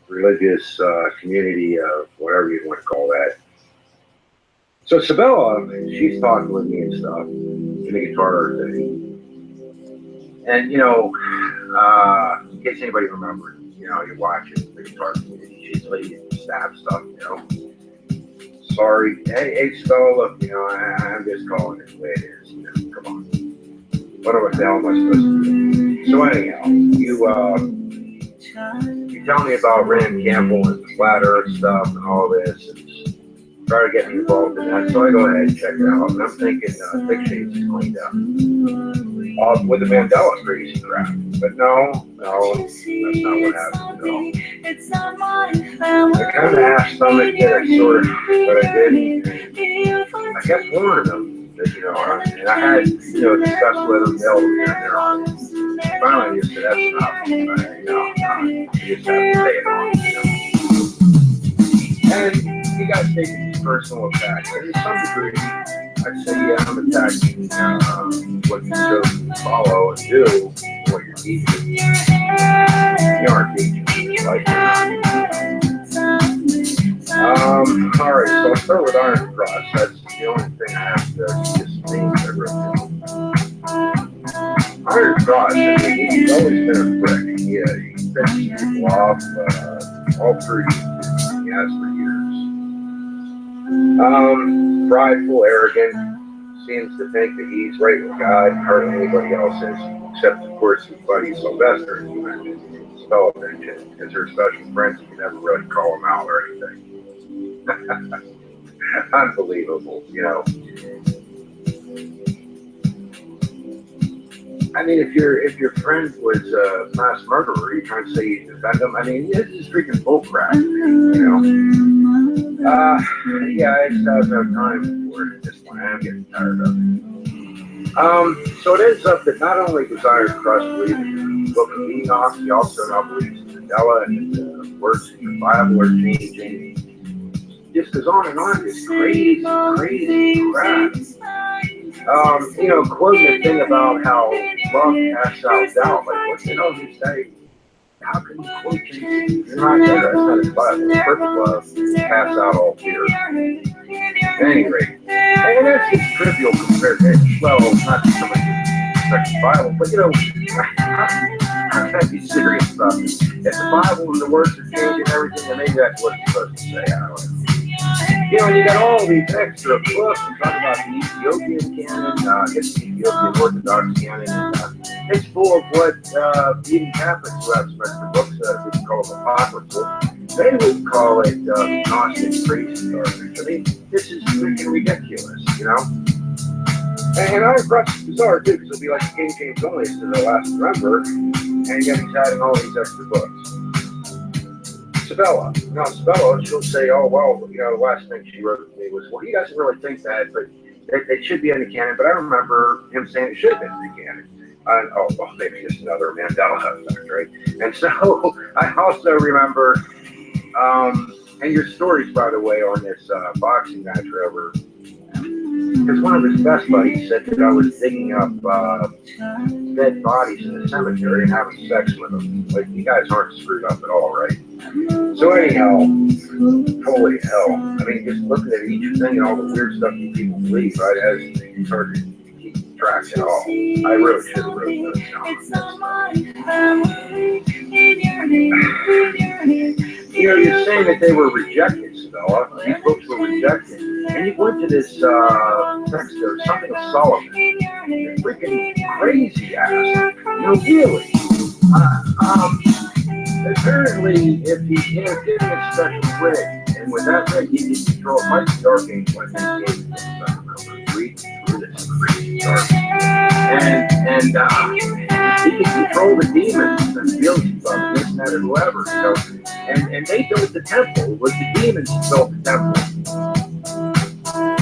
religious community of whatever you want to call that. So Sabella, she's talking with me and stuff in the guitar thing. And, in case anybody remembers, you're watching the guitar community, she's leading staff stuff, Sorry, hey, Sabella, look, I'm just calling it the way it is, come on. What the hell am I supposed to do? So anyhow, you tell me about Rand Campbell and the flat earth stuff and all this, and try to get me involved in that. So I go ahead and check it out, and I'm thinking Big Shade's is cleaned up. With the Mandela crazy crap. But no, that's not what happened at all. I kind of asked stomach it, I sort of, but I didn't. I kept warning them that, and I had, discussed with them, they'll be in there on it. Finally, I just said, that's enough. You just have to stay it on, And you got to take these personal attacks. And to some degree, I'd say, yeah, I'm attacking what you chose to follow and do, what you're teaching. You aren't teaching, like all right, so I'll start with Iron Cross. That's the only thing I have to just name that real Iron Cross, he's always been a prick. He pisses people off all through he has for years. Prideful, arrogant, seems to think that he's right with God and hardly anybody else is, except of course his buddy Sylvester, who mentioned Spell mentioned, because they're special friends, you can never really call them out or anything. Unbelievable, I mean, if your friend was a mass murderer, you're trying to say you defend him. I mean, this is freaking bullcrap, Yeah, I just have no time for it at this point. I'm getting tired of it. So it ends up that not only does Iron Crust believe in the Book of Enoch, he also now believes in Mandela and the words in the Bible are changing. Just goes on and on, this crazy crap. Quoting the thing about how love casts out doubt. Like, what the hell did he say? How can you quote things? You're not there. That's not his Bible. Perfect love casts out all fear. At any rate, and that's just trivial compared to, well, not so much the Bible, but how can I be serious about this? If the Bible and the words are changing everything, then maybe that's what it's supposed to say. I don't know. And you got all these extra books and talk about the Ethiopian canon, the Ethiopian Orthodox canon, and it's full of what even Catholics who have special books we call them apocryphal. They would call it Gnostic crazy garbage. I mean, this is freaking ridiculous, And Iron Cross is bizarre too, because it'll be like the King James only to the last November, and yet he's adding all these extra books. Sabella. Now, Sabella, she'll say, oh, well, the last thing she wrote to me was, well, he doesn't really think that, but it should be in the canon. But I remember him saying it should have been in the canon. Well, maybe just another Mandela effect, right? And so I also remember, and your stories, by the way, on this boxing match or whatever, because one of his best buddies said that I was digging up dead bodies in the cemetery and having sex with them. Like, you guys aren't screwed up at all, right? So anyhow, holy hell. I mean, just looking at each thing and all the weird stuff you people believe, right, it's hard to keep track at all. I really should have wrote those down. You're saying that they were rejected, Sabella. These books were rejected. And you went to this text there, something of Solomon. You're freaking crazy ass. Really. Apparently, if he can't get a special rig, and with that rig, he can control it. Might be Dark Angel, I think, gave it to him. Read through this crazy dark. And he can control the demons and Beelzebub and this and that or whoever. And they built the temple. It was the demons who built the temple.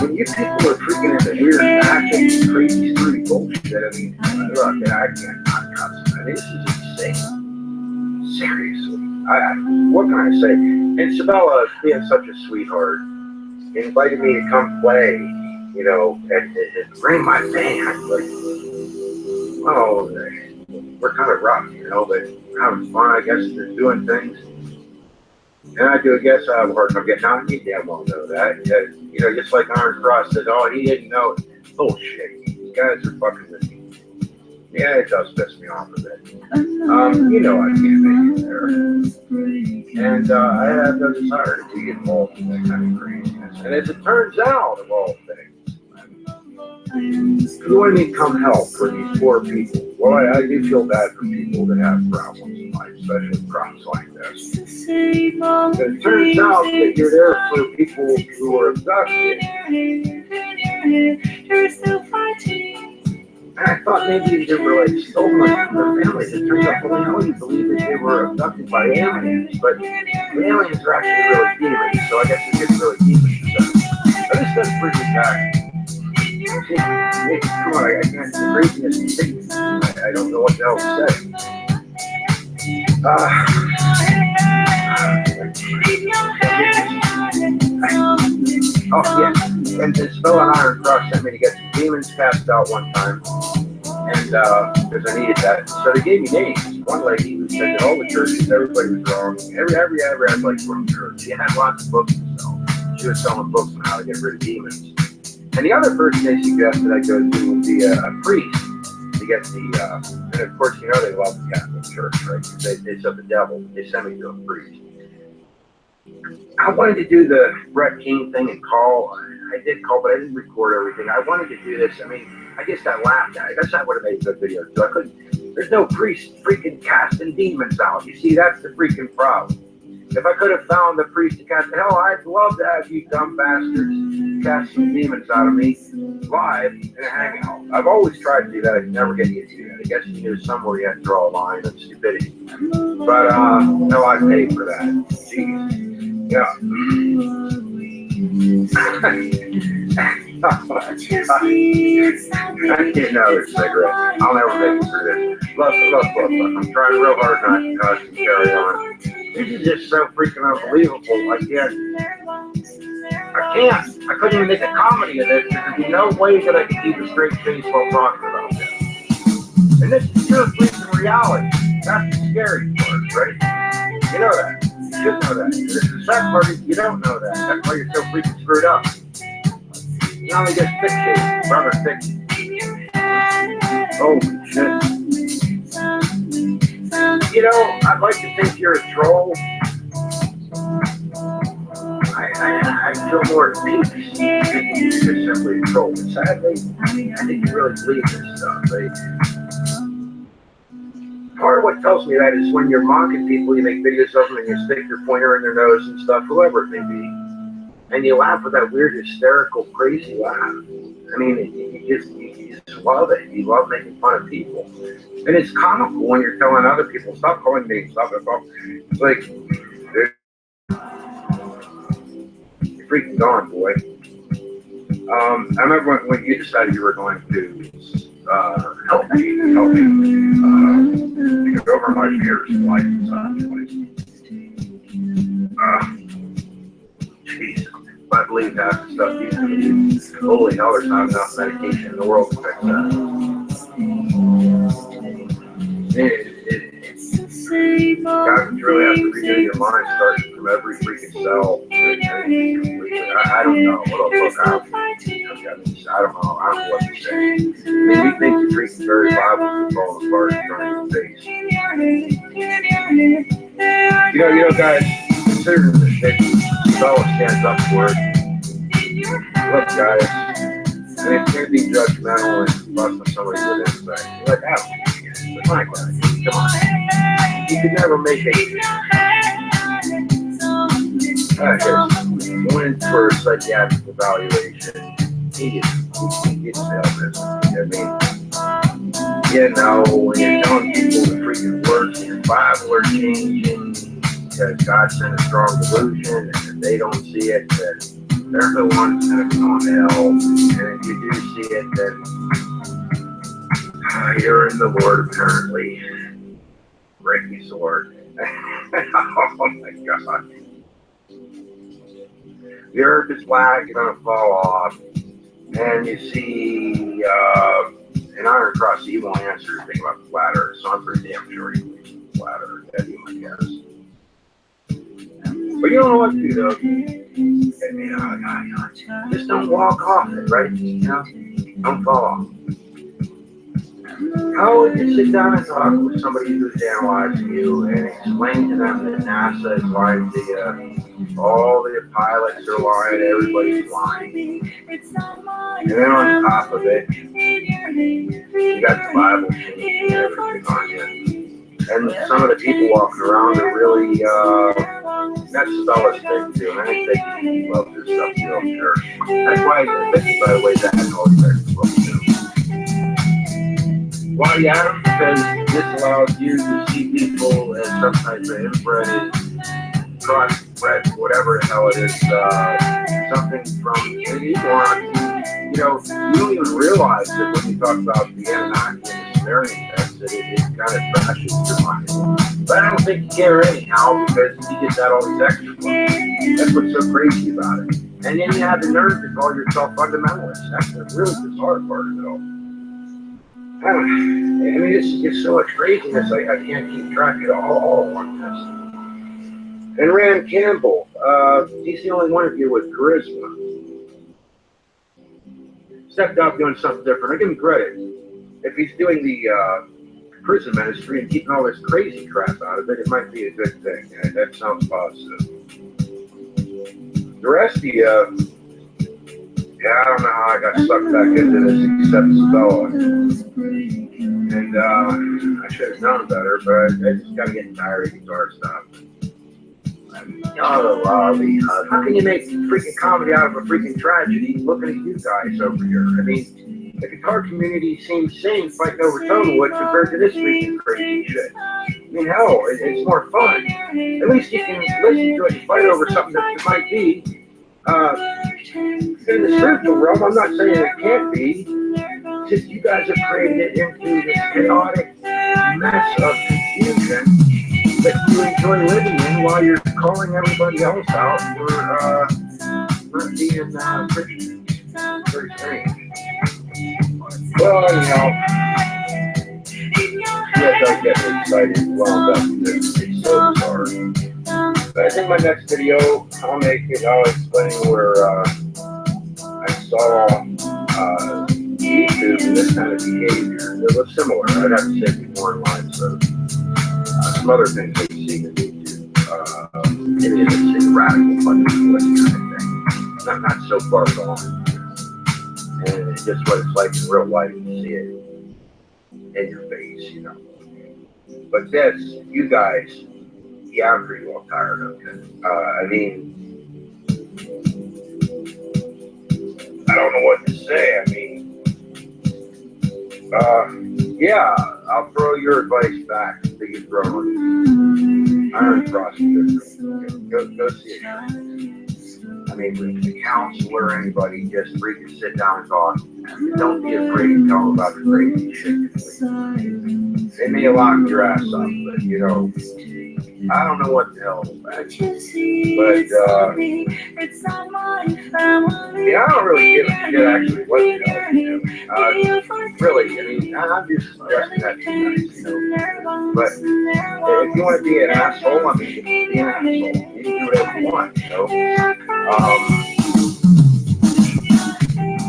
When you people are freaking into weird magic, crazy, screwy bullshit, I mean, look, I can't cuss. I mean, this is insane. Seriously. What can I say? And Sabella, being such a sweetheart, invited me to come play, and bring my band. Like, we're kind of rough, but we're having fun, I guess, they're doing things. And I do guess I have a hard time getting on. You damn well know that. Yeah, you know, just like Iron Cross said, oh, he didn't know it. Bullshit. These guys are fucking with me. Yeah, it does piss me off a bit. You know I can't make it there. And I have no desire to be involved in that kind of craziness. And as it turns out, of all things, who want me to come help for these poor people? Well, I do feel bad for people that have problems in life, especially problems like this. But it turns out that you're there for people who are abducted. And I thought maybe they were like stolen from their families. It turns out, well, no, you believe that they were abducted by aliens, but the aliens are actually really demons, so I guess it gets really demon possessed. But this does bring me back. Come on, I can't, the craziness thing. I don't know what the hell to say. Oh, yeah. And this fellow on Iron Cross sent me to get the demons cast out one time. And, because I needed that. So they gave me names. One lady who said that all the churches, everybody was wrong. Every had like one church. She had lots of books to sell. She was selling books on how to get rid of demons. And the other person they suggested I go to would be a priest to get the, and of course, you know they love the Catholic Church, right? They said the devil. They sent me to a priest. I wanted to do the Brett King thing and call. I did call, but I didn't record everything. I wanted to do this. I mean, I guess I laughed at it. That's not what I made a good video. So I couldn't. There's no priest freaking casting demons out. You see, that's the freaking problem. If I could have found the priest to cast, hell, I'd love to have you dumb bastards cast some demons out of me live in a hangout. I've always tried to do that. I could never get you to do that. I guess you knew somewhere you had to draw a line of stupidity. But no, I paid for that. Jeez. Yeah. I need another cigarette. I'll never make it through this. Look. I'm trying real hard not to cuss and carry on. This is just so freaking unbelievable. I can't. I couldn't even make a comedy of this. There's no way that I could keep a straight face while talking about this. And this is pure freaking reality. That's the scary part, right? You know that. You should know that. The sad part is you don't know that. That's why you're so freaking screwed up. You only get fixated, brother, fixated. Holy shit. You know, I'd like to think you're a troll. I feel more at peace than you're just simply a troll. But sadly, I think you really believe this stuff, right? Part of what tells me that is when you're mocking people, you make videos of them and you stick your pointer in their nose and stuff, whoever it may be, and you laugh with that weird, hysterical, crazy laugh. I mean, you just love it. You love making fun of people. And it's comical when you're telling other people, stop calling me, stop it. It's like, dude, you're freaking gone, boy. I remember when you decided you were going to help me get over my fears in life and such. Jeez, I believe that stuff you can do. Holy hell, there's not enough medication in the world to fix that. God really have to redo your mind, starting from every freaking cell. I don't know what the fuck I don't know what to say. I mean, you think the treat's very liable to fall apart and trying to face. You know, guys, consider the shit. Fellow stands up for it. Look, guys, and it's going to be judgmental and busting somebody with insight. You're like, but my God, come on. You could never make it. Going in for a psychiatric evaluation. He gets illness. I mean, you know, when you're telling people the freaking words in the Bible are changing because God sent a strong delusion, and if they don't see it, then they're the ones that are going to hell. And if you do see it, then you're in the Lord, apparently. Break me sword. Oh my God. The earth is black, you're going to fall off. And you see, an Iron Cross, he won't answer anything about the flat earth, so I'm pretty damn sure he believes in the flat earth. That'd be my guess. But But you don't know what to do, though. Just don't walk off it, right? Don't fall off. How would you sit down and talk with somebody who's analyzing you and explain to them that NASA is lying to you, all the pilots are lying, everybody's lying, and then on top of it, you got the Bible and everything on you, and some of the people walking around are really not spellistic too, and I think they love this stuff too, I'm sure. That's why I think, by the way, that all the book too. Why, yeah, because this allows you to see people as some type of inbred, crossbred, whatever the hell it is, something from you don't even realize that when you talk about the Anunnaki and the Sumerian text, that it kind of trashes your mind. But I don't think you care anyhow, because you get that all these extra books. That's what's so crazy about it. And then you have the nerve to call yourself fundamentalist. That's the really bizarre part of it all. I mean, it's just so much craziness, I can't keep track of it all on this. And Rand Campbell, he's the only one of you with charisma. Stepped up doing something different. I give him credit. If he's doing the prison ministry and keeping all this crazy crap out of it, it might be a good thing. That sounds positive. The rest of you, I don't know how I got sucked back into this except Stella. And I should have known better, but I just got to get tired of guitar stuff. How can you make freaking comedy out of a freaking tragedy looking at you guys over here? I mean, the guitar community seems sane fighting over Tonewood compared to this freaking crazy shit. I mean, hell, it's more fun. At least you can listen to it and fight over something that might be. In the spiritual realm, I'm not saying it can't be. It's just you guys have created it into this chaotic mess of confusion that you enjoy living in while you're calling everybody else out for not being Christian. Very strange. Well, anyhow, yes, I get excited. Well, it's so bizarre. But I think my next video, I'll explain where I saw YouTube and this kind of behavior. It was similar. I'd have to say before in line, so some other things I've seen in YouTube. Maybe it's a radical fundamentalist kind of thing. Not so far gone. And it's just what it's like in real life. You see it in your face, But this, you guys, I'm pretty well tired of it. I mean, I don't know what to say. I mean, yeah, I'll throw your advice back that you've thrown. Iron Frost, go see it. I mean, the counselor or anybody, just freaking sit down and talk. Don't be afraid to tell them about the crazy shit. They may lock your ass up, but I don't know what the hell is back. But, I don't really give a shit actually what the hell you do. Really, I mean, I'm just suggesting that to you guys, But if you want to be an asshole, I mean, you can be an asshole. You can do whatever you want,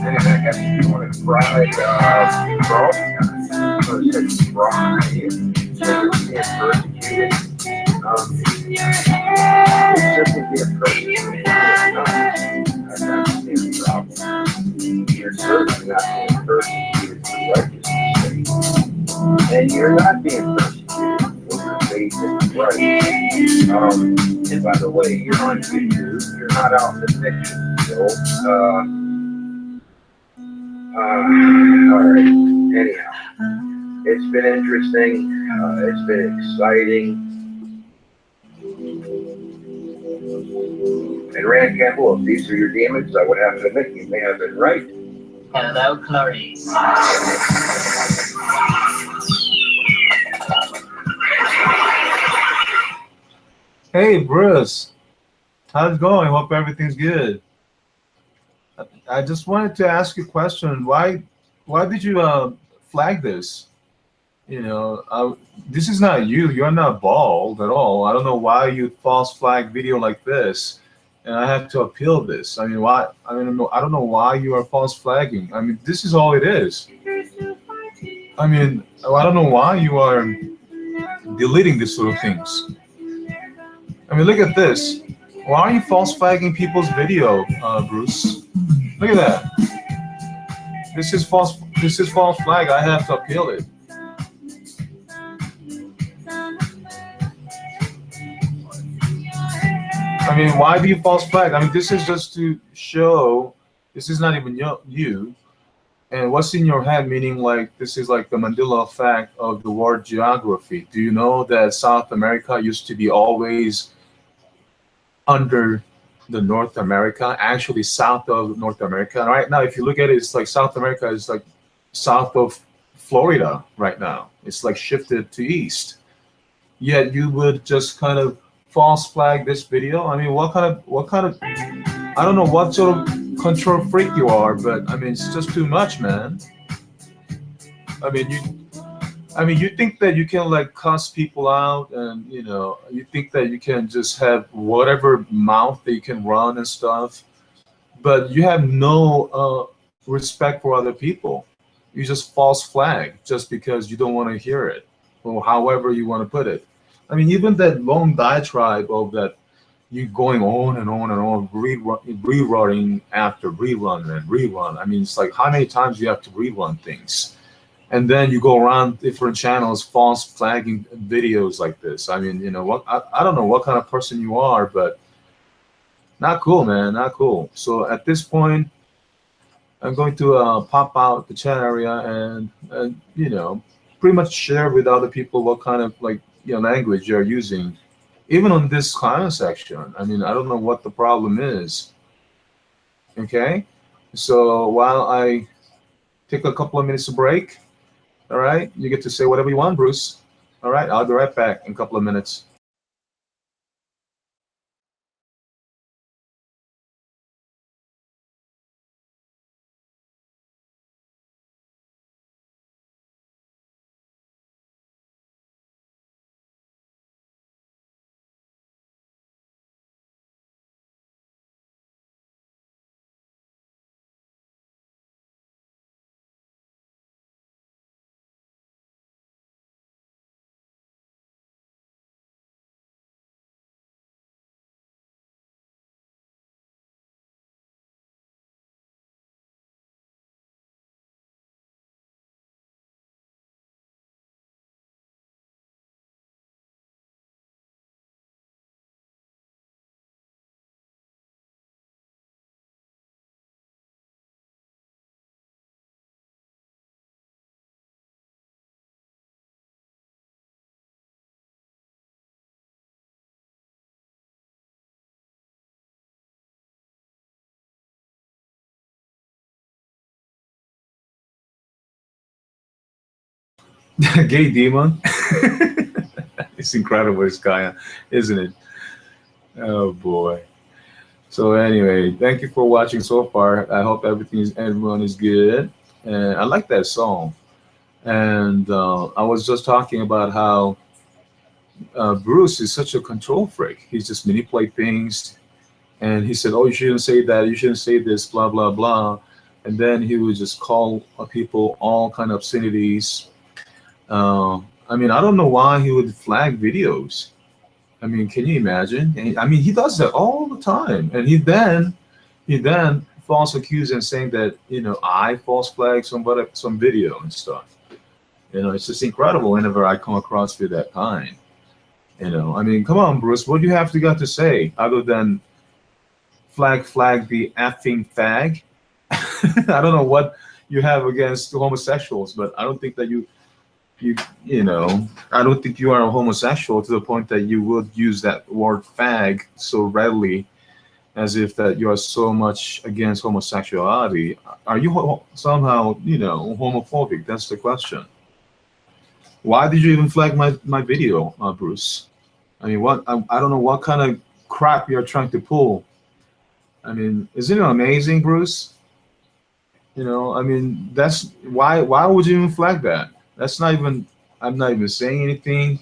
And I guess if you want to cry, for all the guys, I'm going to say cry, you're being persecuted. It's simply be a person. That's the problem. You're certainly not being persecuted for righteousness' sake. And you're not being persecuted for your faith in Christ. And by the way, you're on YouTube. You're not out in the fiction field. Alright. Anyhow, it's been interesting. It's been exciting. And Rand Campbell, if these are your demons, I would have to admit you may have been right. Hello, Clarice. Hey, Bruce. How's it going? Hope everything's good. I just wanted to ask you a question. Why did you flag this? You know, this is not you. You're not bald at all. I don't know why you false flag video like this, and I have to appeal this. I mean, why? I don't know why you are false flagging. I mean, this is all it is. I mean, I don't know why you are deleting these sort of things. I mean, look at this. Why are you false flagging people's video, Bruce? Look at that. This is false. This is false flag. I have to appeal it. I mean, why do you false flag? I mean, this is just to show. This is not even you. And what's in your head, meaning like this is like the Mandela effect of the world geography. Do you know that South America used to be always under the North America, actually south of North America? And right now, if you look at it, it's like South America is like south of Florida right now. It's like shifted to east. Yet you would just kind of false flag this video. I mean, what kind of, I don't know what sort of control freak you are, but I mean, it's just too much, man. I mean, you think that you can like cuss people out, and you know, you think that you can just have whatever mouth that you can run and stuff, but you have no respect for other people. You just false flag just because you don't want to hear it, or however you want to put it. I mean, even that long diatribe of that you going on and on and on, rerunning after rerun and rerun. I mean, it's like how many times you have to rerun things, and then you go around different channels false flagging videos like this. I mean, you know what? I don't know what kind of person you are, but not cool, man, not cool. So at this point, I'm going to pop out the chat area and you know, pretty much share with other people what kind of like, you know, language you're using, even on this comment section. I mean, I don't know what the problem is. Okay, so while I take a couple of minutes of break, all right, you get to say whatever you want, Bruce. All right, I'll be right back in a couple of minutes. Gay demon. It's incredible, this guy, isn't it? Oh boy. So anyway, thank you for watching so far. I hope everyone is good. And I like that song. And I was just talking about how Bruce is such a control freak. He just manipulate things. And he said, "Oh, you shouldn't say that. You shouldn't say this. Blah blah blah." And then he would just call people all kind of obscenities. I mean, I don't know why he would flag videos. I mean, can you imagine? I mean, he does that all the time, and he then false accuse and saying that, you know, I false flag some video and stuff. You know, it's just incredible whenever I come across with that kind. You know, I mean, come on, Bruce, what do you have to say other than flag the effing fag? I don't know what you have against homosexuals, but I don't think that you know, I don't think you are a homosexual to the point that you would use that word fag so readily, as if that you are so much against homosexuality. Are you somehow, you know, homophobic? That's the question. Why did you even flag my video, Bruce? I mean, I don't know what kind of crap you're trying to pull. I mean, isn't it amazing, Bruce? You know, I mean, that's why would you even flag that? That's not even I'm not even saying anything.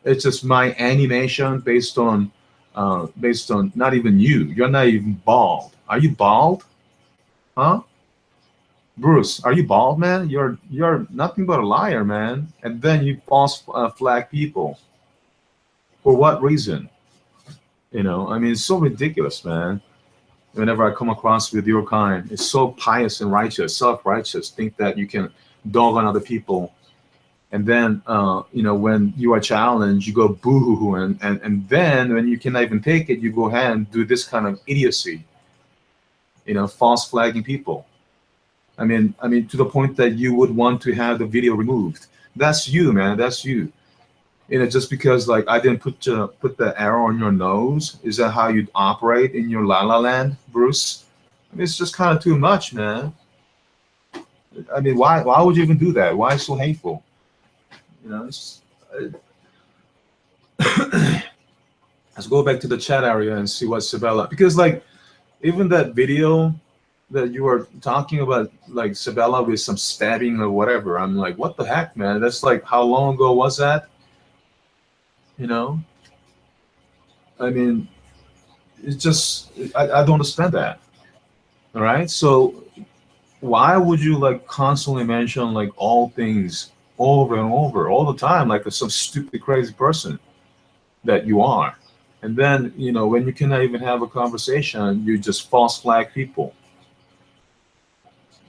It's just my animation based on not even you. You're not even bald. Are you bald? Huh? Bruce, are you bald, man? You're nothing but a liar, man. And then you false flag people. For what reason? I mean, it's so ridiculous, man. Whenever I come across with your kind, it's so pious and righteous, self-righteous, think that you can dog on other people. And then, when you are challenged, you go boo-hoo-hoo. And then when you cannot even take it, you go ahead and do this kind of idiocy, false flagging people. I mean, to the point that you would want to have the video removed. That's you, man. That's you. Just because like I didn't put the arrow on your nose. Is that how you operate in your La La Land, Bruce? I mean, it's just kind of too much, man. I mean, why would you even do that? Why so hateful? It's, let's go back to the chat area and see what Sabella, because like even that video that you were talking about, like Sabella with some stabbing or whatever, I'm like, what the heck, man? That's like, how long ago was that? I mean, it's just, I don't understand that. All right. So why would you like constantly mention like all things over and over all the time, like some stupid, crazy person that you are? And then, when you cannot even have a conversation, you just false flag people.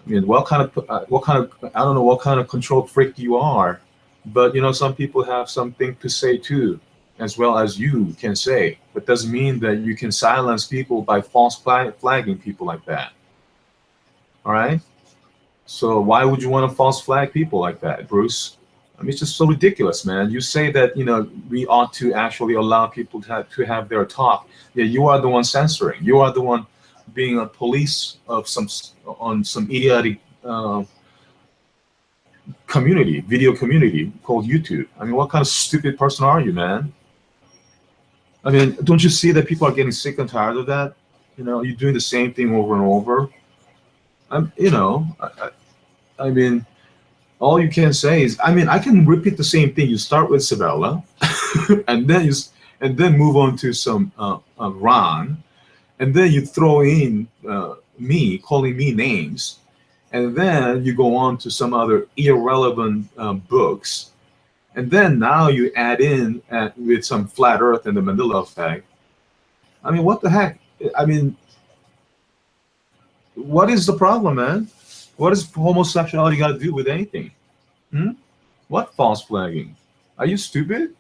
I mean, what kind of, I don't know what kind of control freak you are, but some people have something to say too, as well as you can say. But doesn't mean that you can silence people by false flagging people like that. All right. So why would you want to false flag people like that, Bruce? I mean, it's just so ridiculous, man. You say that we ought to actually allow people to have their talk. Yeah, you are the one censoring. You are the one being a police of some idiotic video community called YouTube. I mean, what kind of stupid person are you, man? I mean, don't you see that people are getting sick and tired of that? You're doing the same thing over and over. I mean, all you can say is, I mean, I can repeat the same thing. You start with Sabella, and then move on to some Ron, and then you throw in me, calling me names, and then you go on to some other irrelevant books, and then now you add in with some flat Earth and the Mandela effect. I mean, what the heck? I mean, what is the problem, man? What does homosexuality got to do with anything? What false flagging? Are you stupid?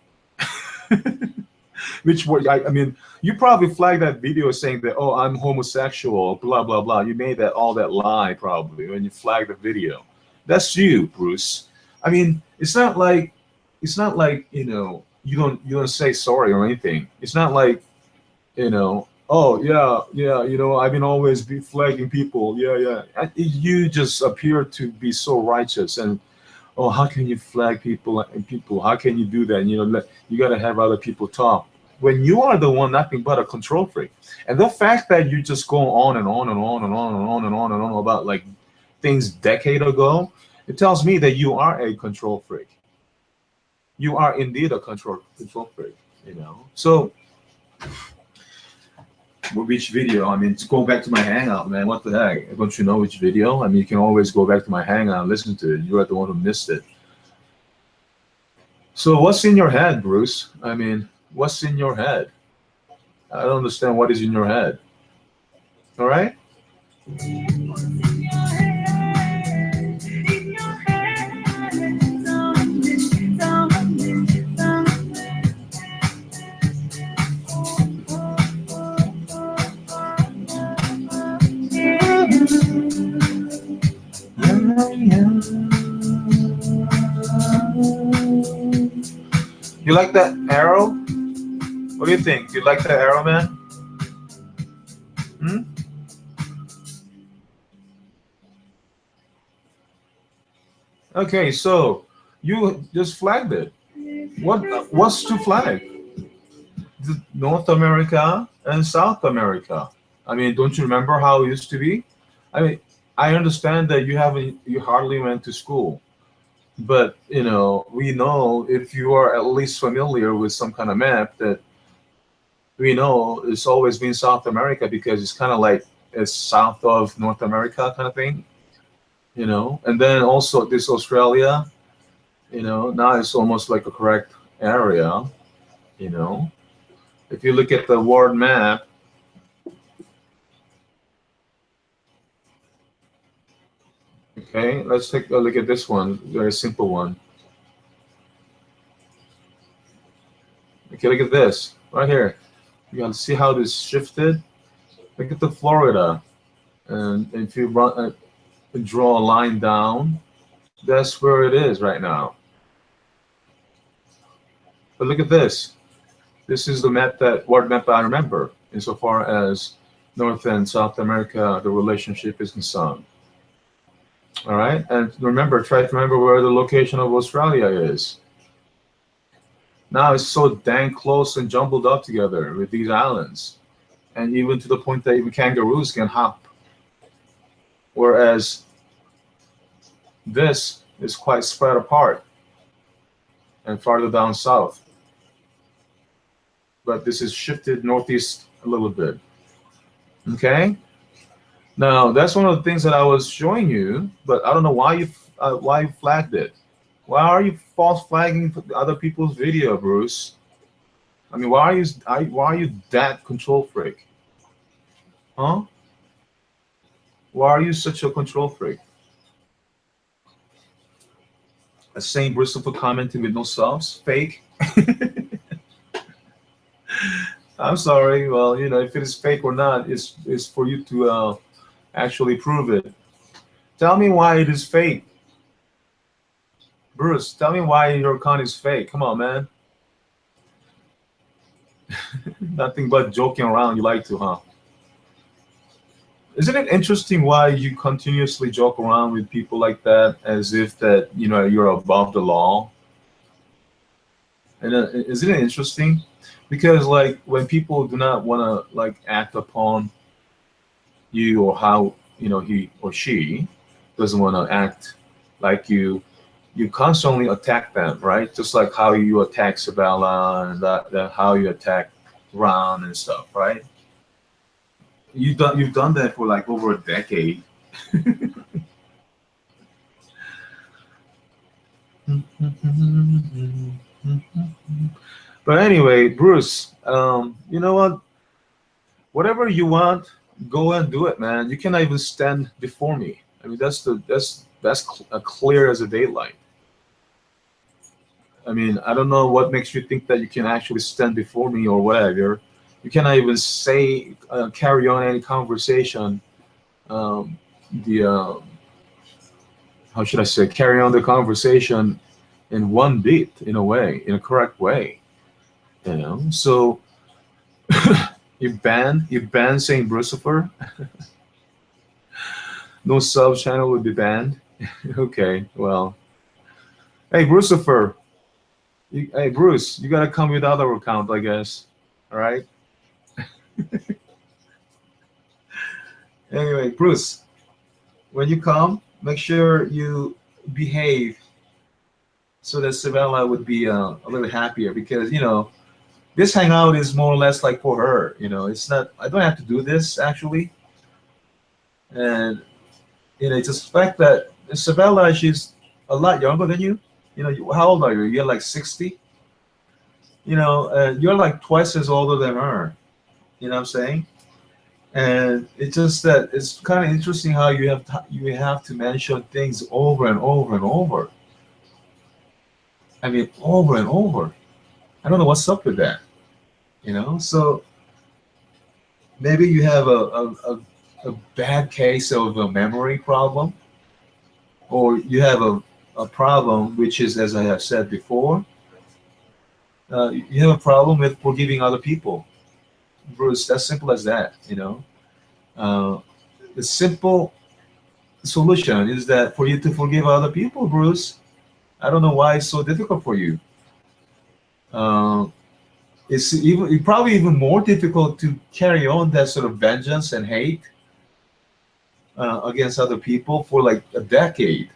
Which word? I mean, you probably flagged that video saying that, oh, I'm homosexual, blah blah blah. You made all that lie probably when you flagged the video. That's you, Bruce. I mean, it's not like you don't say sorry or anything. It's not like oh yeah, I've been always be flagging people. Yeah. You just appear to be so righteous and, oh, how can you flag people and people? How can you do that? You got to have other people talk when you are the one nothing but a control freak. And the fact that you just go on and on and on and on and on and on and on about like things decade ago, it tells me that you are a control freak. You are indeed a control freak. So. Which video? I mean, to go back to my Hangout, man. What the heck? Don't you know which video? I mean, you can always go back to my Hangout and listen to it. You are the one who missed it. So what's in your head, Bruce? I mean, what's in your head? I don't understand what is in your head. All right? You like that arrow? What do you think? You like that arrow, man? Okay, so you just flagged it. What's to flag? North America and South America. I mean, don't you remember how it used to be? I mean, I understand that you hardly went to school, But we know, if you are at least familiar with some kind of map, that we know it's always been South America, because it's kind of like it's south of North America kind of thing. And then also this Australia, now it's almost like a correct area. you know if you look at the world map, okay, let's take a look at this one, very simple one. Okay, look at this right here. You can see how this shifted. Look at the Florida, and if you draw a line down, that's where it is right now. But look at this. This is the map, that world map I remember, insofar as North and South America, the relationship is concerned. All right, and remember, try to remember where the location of Australia is. Now it's so dang close and jumbled up together with these islands, and even to the point that even kangaroos can hop. Whereas this is quite spread apart and farther down south. But this is shifted northeast a little bit. Okay. Now that's one of the things that I was showing you, but I don't know why you flagged it. Why are you false flagging other people's video, Bruce? I mean, why are you that control freak? Huh? Why are you such a control freak? A Saint Bristol for commenting with no subs, fake. I'm sorry. Well, if it is fake or not, it's for you to actually prove it. Tell me why it is fake. Bruce, tell me why your account is fake. Come on, man. Nothing but joking around. You like to, huh? Isn't it interesting why you continuously joke around with people like that, as if that you're above the law? And isn't it interesting? Because like when people do not want to like act upon you, or how he or she doesn't want to act like you constantly attack them, right? Just like how you attack Sabella, and that how you attack Ron and stuff, right? You've done that for like over a decade. But anyway, Bruce, you know what? Whatever you want, go and do it, man. You cannot even stand before me. I mean, that's clear as a daylight. I mean, I don't know what makes you think that you can actually stand before me or whatever. You cannot even say, carry on any conversation. How should I say? Carry on the conversation in one beat, in a way, in a correct way. So you ban Saint Brucifer. No sub channel would be banned. Okay, well, hey Brucifer, hey Bruce, you gotta come with other account, I guess. All right. Anyway, Bruce, when you come, make sure you behave so that Sabella would be a little happier, because this hangout is more or less like for her. It's not. I don't have to do this actually, and just the fact that Sabella, she's a lot younger than you. How old are you? You're like 60. You're like twice as older than her. You know what I'm saying? And it's just that it's kind of interesting how you have to mention things over and over and over. I mean, over and over. I don't know what's up with that. So maybe you have a bad case of a memory problem, or you have a problem which is, as I have said before, you have a problem with forgiving other people. Bruce, as simple as that. The simple solution is that for you to forgive other people, Bruce. I don't know why it's so difficult for you. It's probably even more difficult to carry on that sort of vengeance and hate against other people for like a decade.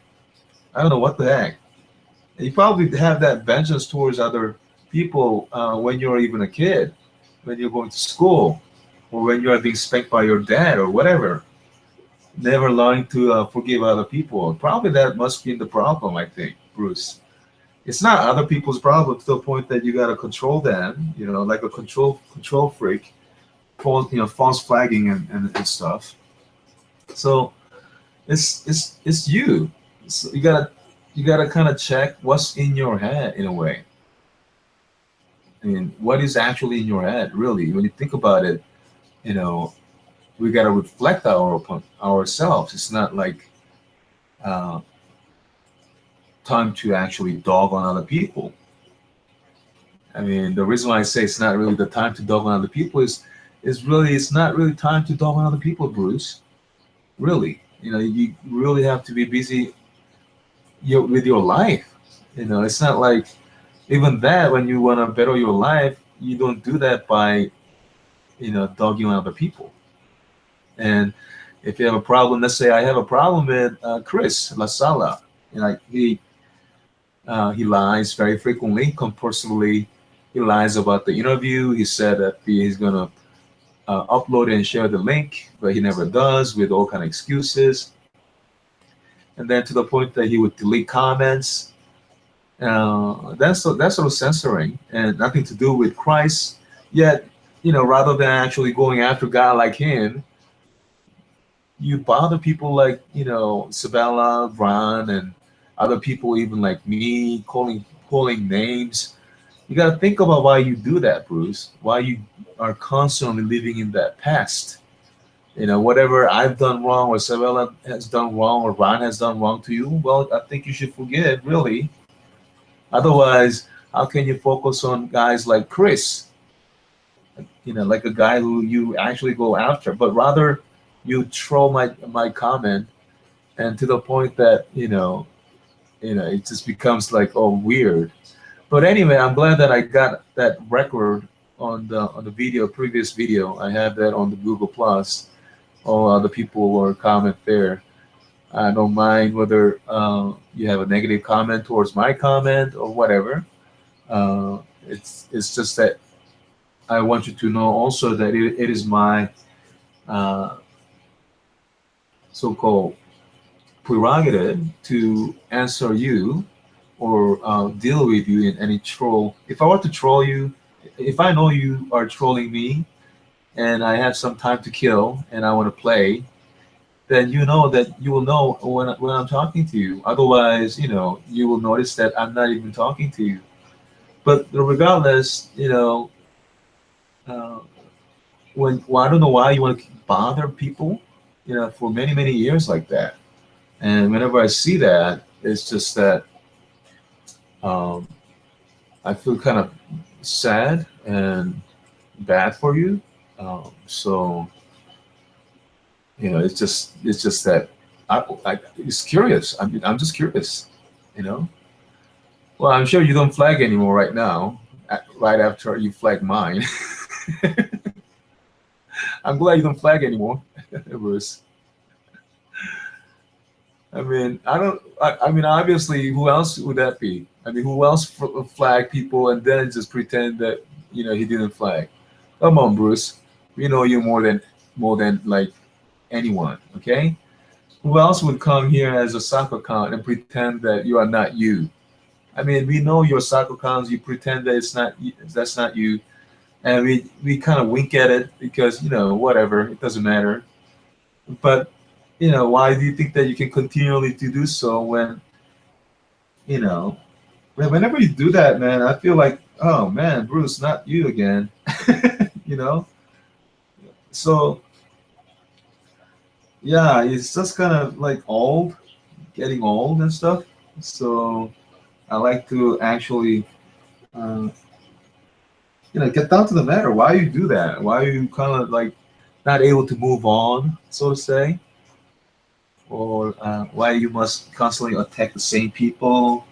I don't know what the heck. You probably have that vengeance towards other people when you're even a kid, when you're going to school, or when you are being spanked by your dad or whatever. Never learning to forgive other people. Probably that must be the problem, I think, Bruce. It's not other people's problem to the point that you gotta control them, like a control freak, false flagging and stuff. So it's you. So you gotta kind of check what's in your head in a way. I mean, what is actually in your head, really? When you think about it, you know, we gotta reflect ourselves. It's not like uh, time to actually dog on other people. I mean, the reason why I say it's not really the time to dog on other people is really it's not really time to dog on other people, Bruce. Really, you really have to be busy with your life. It's not like even that when you want to better your life, you don't do that by dogging on other people. And if you have a problem, let's say I have a problem with Chris La Sala, like he lies very frequently, compulsively. He lies about the interview. He said that he's gonna upload and share the link, but he never does, with all kind of excuses. And then to the point that he would delete comments. That's sort of censoring and nothing to do with Christ. Yet, rather than actually going after God like him, you bother people like Sabella, Ron, and other people, even like me, calling names. You got to think about why you do that, Bruce. Why you are constantly living in that past. Whatever I've done wrong, or Sabella has done wrong, or Ron has done wrong to you, well, I think you should forgive, really. Otherwise, how can you focus on guys like Chris? Like a guy who you actually go after, but rather you troll my comment, and to the point that it just becomes like, oh, weird. But anyway, I'm glad that I got that record on the previous video. I have that on the Google Plus. All other people were comment there. I don't mind whether you have a negative comment towards my comment or whatever. It's just that I want you to know also that it is my uh, so-called prerogative to answer you or deal with you in any troll. If I were to troll you, if I know you are trolling me and I have some time to kill and I want to play, then you will know when I'm talking to you. Otherwise, you will notice that I'm not even talking to you. But regardless, uh, well, I don't know why you want to bother people, for many many years like that. And whenever I see that, it's just that um, I feel kind of sad and bad for you. So it's just that it's curious. I'm just curious, you know. Well, I'm sure you don't flag anymore right now. Right after you flag mine, I'm glad you don't flag anymore, Bruce. I mean, I don't. I mean, obviously, who else would that be? I mean, who else flag people and then just pretend that he didn't flag? Come on, Bruce. We know you more than like anyone. Okay. Who else would come here as a soccer account and pretend that you are not you? I mean, we know your soccer accounts. You pretend that that's not you, and we kind of wink at it because whatever, it doesn't matter. But why do you think that you can continually to do so when you know whenever you do that, man? I feel like, oh man, Bruce, not you again. you know. So yeah, it's just kind of like getting old and stuff. So I like to actually, uh, get down to the matter. Why you do that? Why are you kind of like not able to move on, so to say? Or why you must constantly attack the same people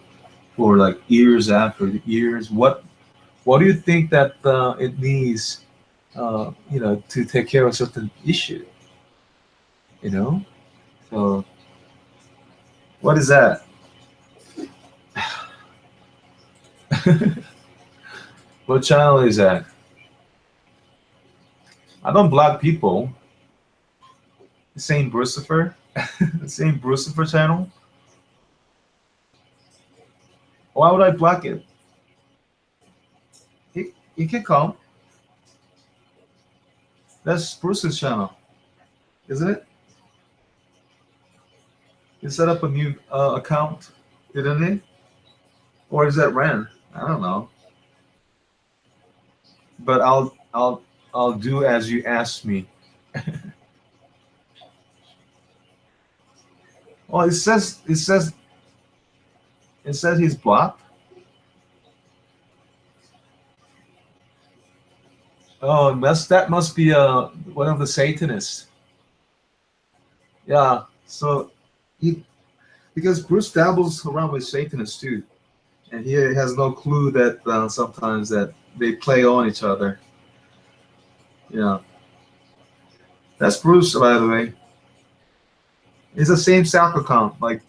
for like years after years? What do you think that it needs, to take care of certain issue? You know, so what is that? What channel is that? I don't block people. The same Brucifer, the same Brucifer channel. Why would I block it? He can come. That's Bruce's channel, isn't it? He set up a new account, didn't he? Or is that Ren? I don't know. But I'll do as you asked me. Well, it says he's blocked. Oh, that must be one of the Satanists. Yeah. So because Bruce dabbles around with Satanists too, and he has no clue that sometimes that they play on each other. Yeah. That's Bruce, by the way. It's the same soccer account, like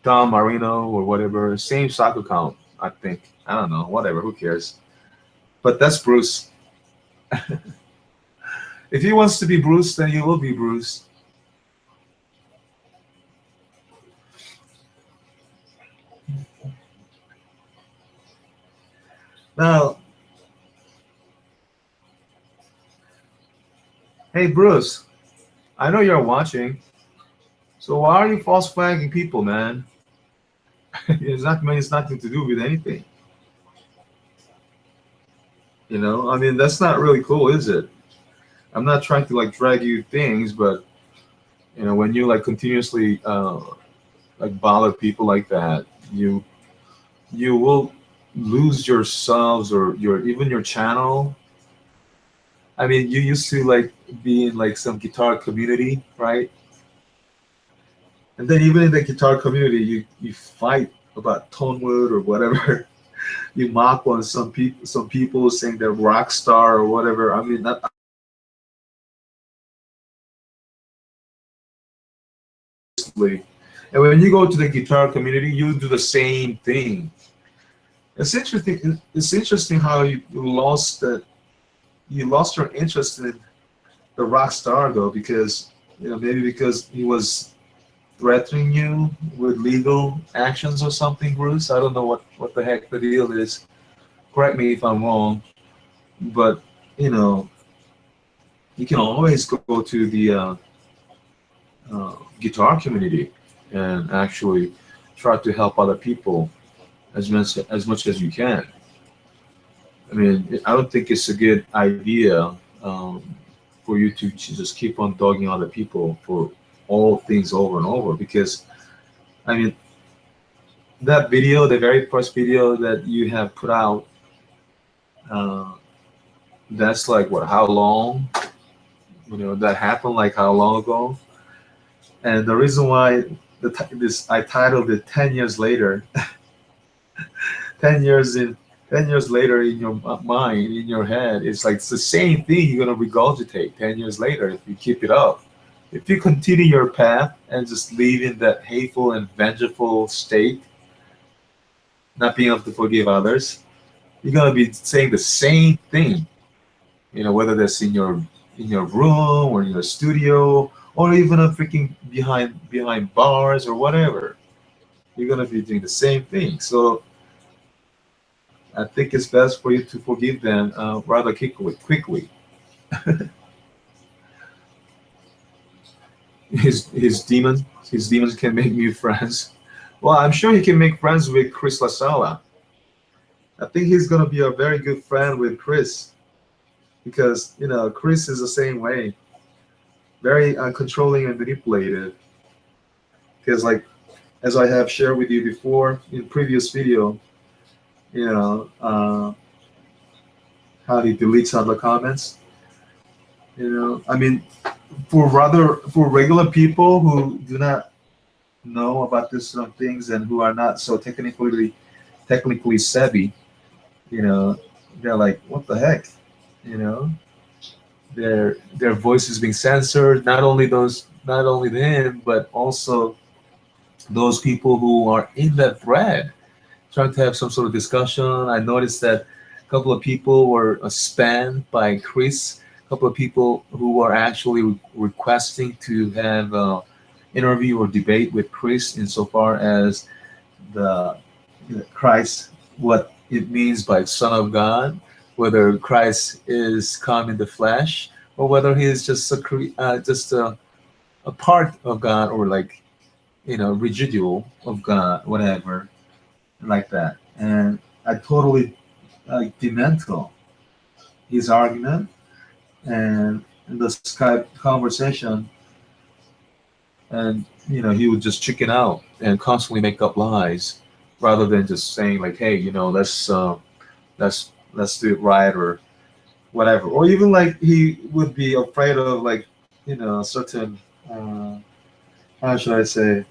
Don Marino or whatever. Same soccer account, I think. I don't know. Whatever. Who cares? But that's Bruce. If he wants to be Bruce, then he will be Bruce. Now, hey Bruce, I know you're watching. So why are you false flagging people, man? It's nothing to do with anything. You know, I mean, that's not really cool, is it? I'm not trying to like drag you things, but you know, when you like continuously like bother people like that, you will lose yourselves or even your channel. I mean, you used to like be in like some guitar community, right? And then even in the guitar community, you fight about Tonewood or whatever. You mock on some people saying they're rock star or whatever. I mean, that. And when you go to the guitar community, you do the same thing. It's interesting. It's interesting how you lost your interest in the rock star though, because you know maybe because he was threatening you with legal actions or something, Bruce. I don't know what the heck the deal is. Correct me if I'm wrong, but you know, you can always go to the guitar community and actually try to help other people as much as you can. I mean, I don't think it's a good idea for you to just keep on dogging other people for all things over and over, because I mean, that video, the very first video that you have put out, that's like what, how long, you know, that happened, like how long ago? And the reason why I titled it 10 years later. 10 years later in your mind, in your head, it's like it's the same thing you're going to regurgitate 10 years later if you keep it up. If you continue your path and just live in that hateful and vengeful state, not being able to forgive others, you're going to be saying the same thing, you know, whether that's in your room or in your studio or even a freaking behind bars or whatever. You're going to be doing the same thing. So I think it's best for you to forgive them rather quickly. His demons can make new friends. Well, I'm sure he can make friends with Chris LaSala. I think he's gonna be a very good friend with Chris, because you know Chris is the same way, very controlling and manipulative. Because like as I have shared with you before in previous video, you know how he deletes on the comments. You know, I mean, for regular people who do not know about this sort of things and who are not so technically savvy, you know, they're like, what the heck, you know, their voice is being censored. Not only them, but also those people who are in that thread trying to have some sort of discussion. I noticed that a couple of people were spammed by Chris. A couple of people who were actually requesting to have interview or debate with Chris insofar as the Christ, what it means by Son of God, whether Christ is come in the flesh, or whether he is just a part of God, or like residual of God, whatever, like that. And I totally dismantle his argument, and in the Skype conversation, and he would just chicken out and constantly make up lies rather than just saying like, hey, let's do it right, or whatever. Or even like he would be afraid of like certain how should I say,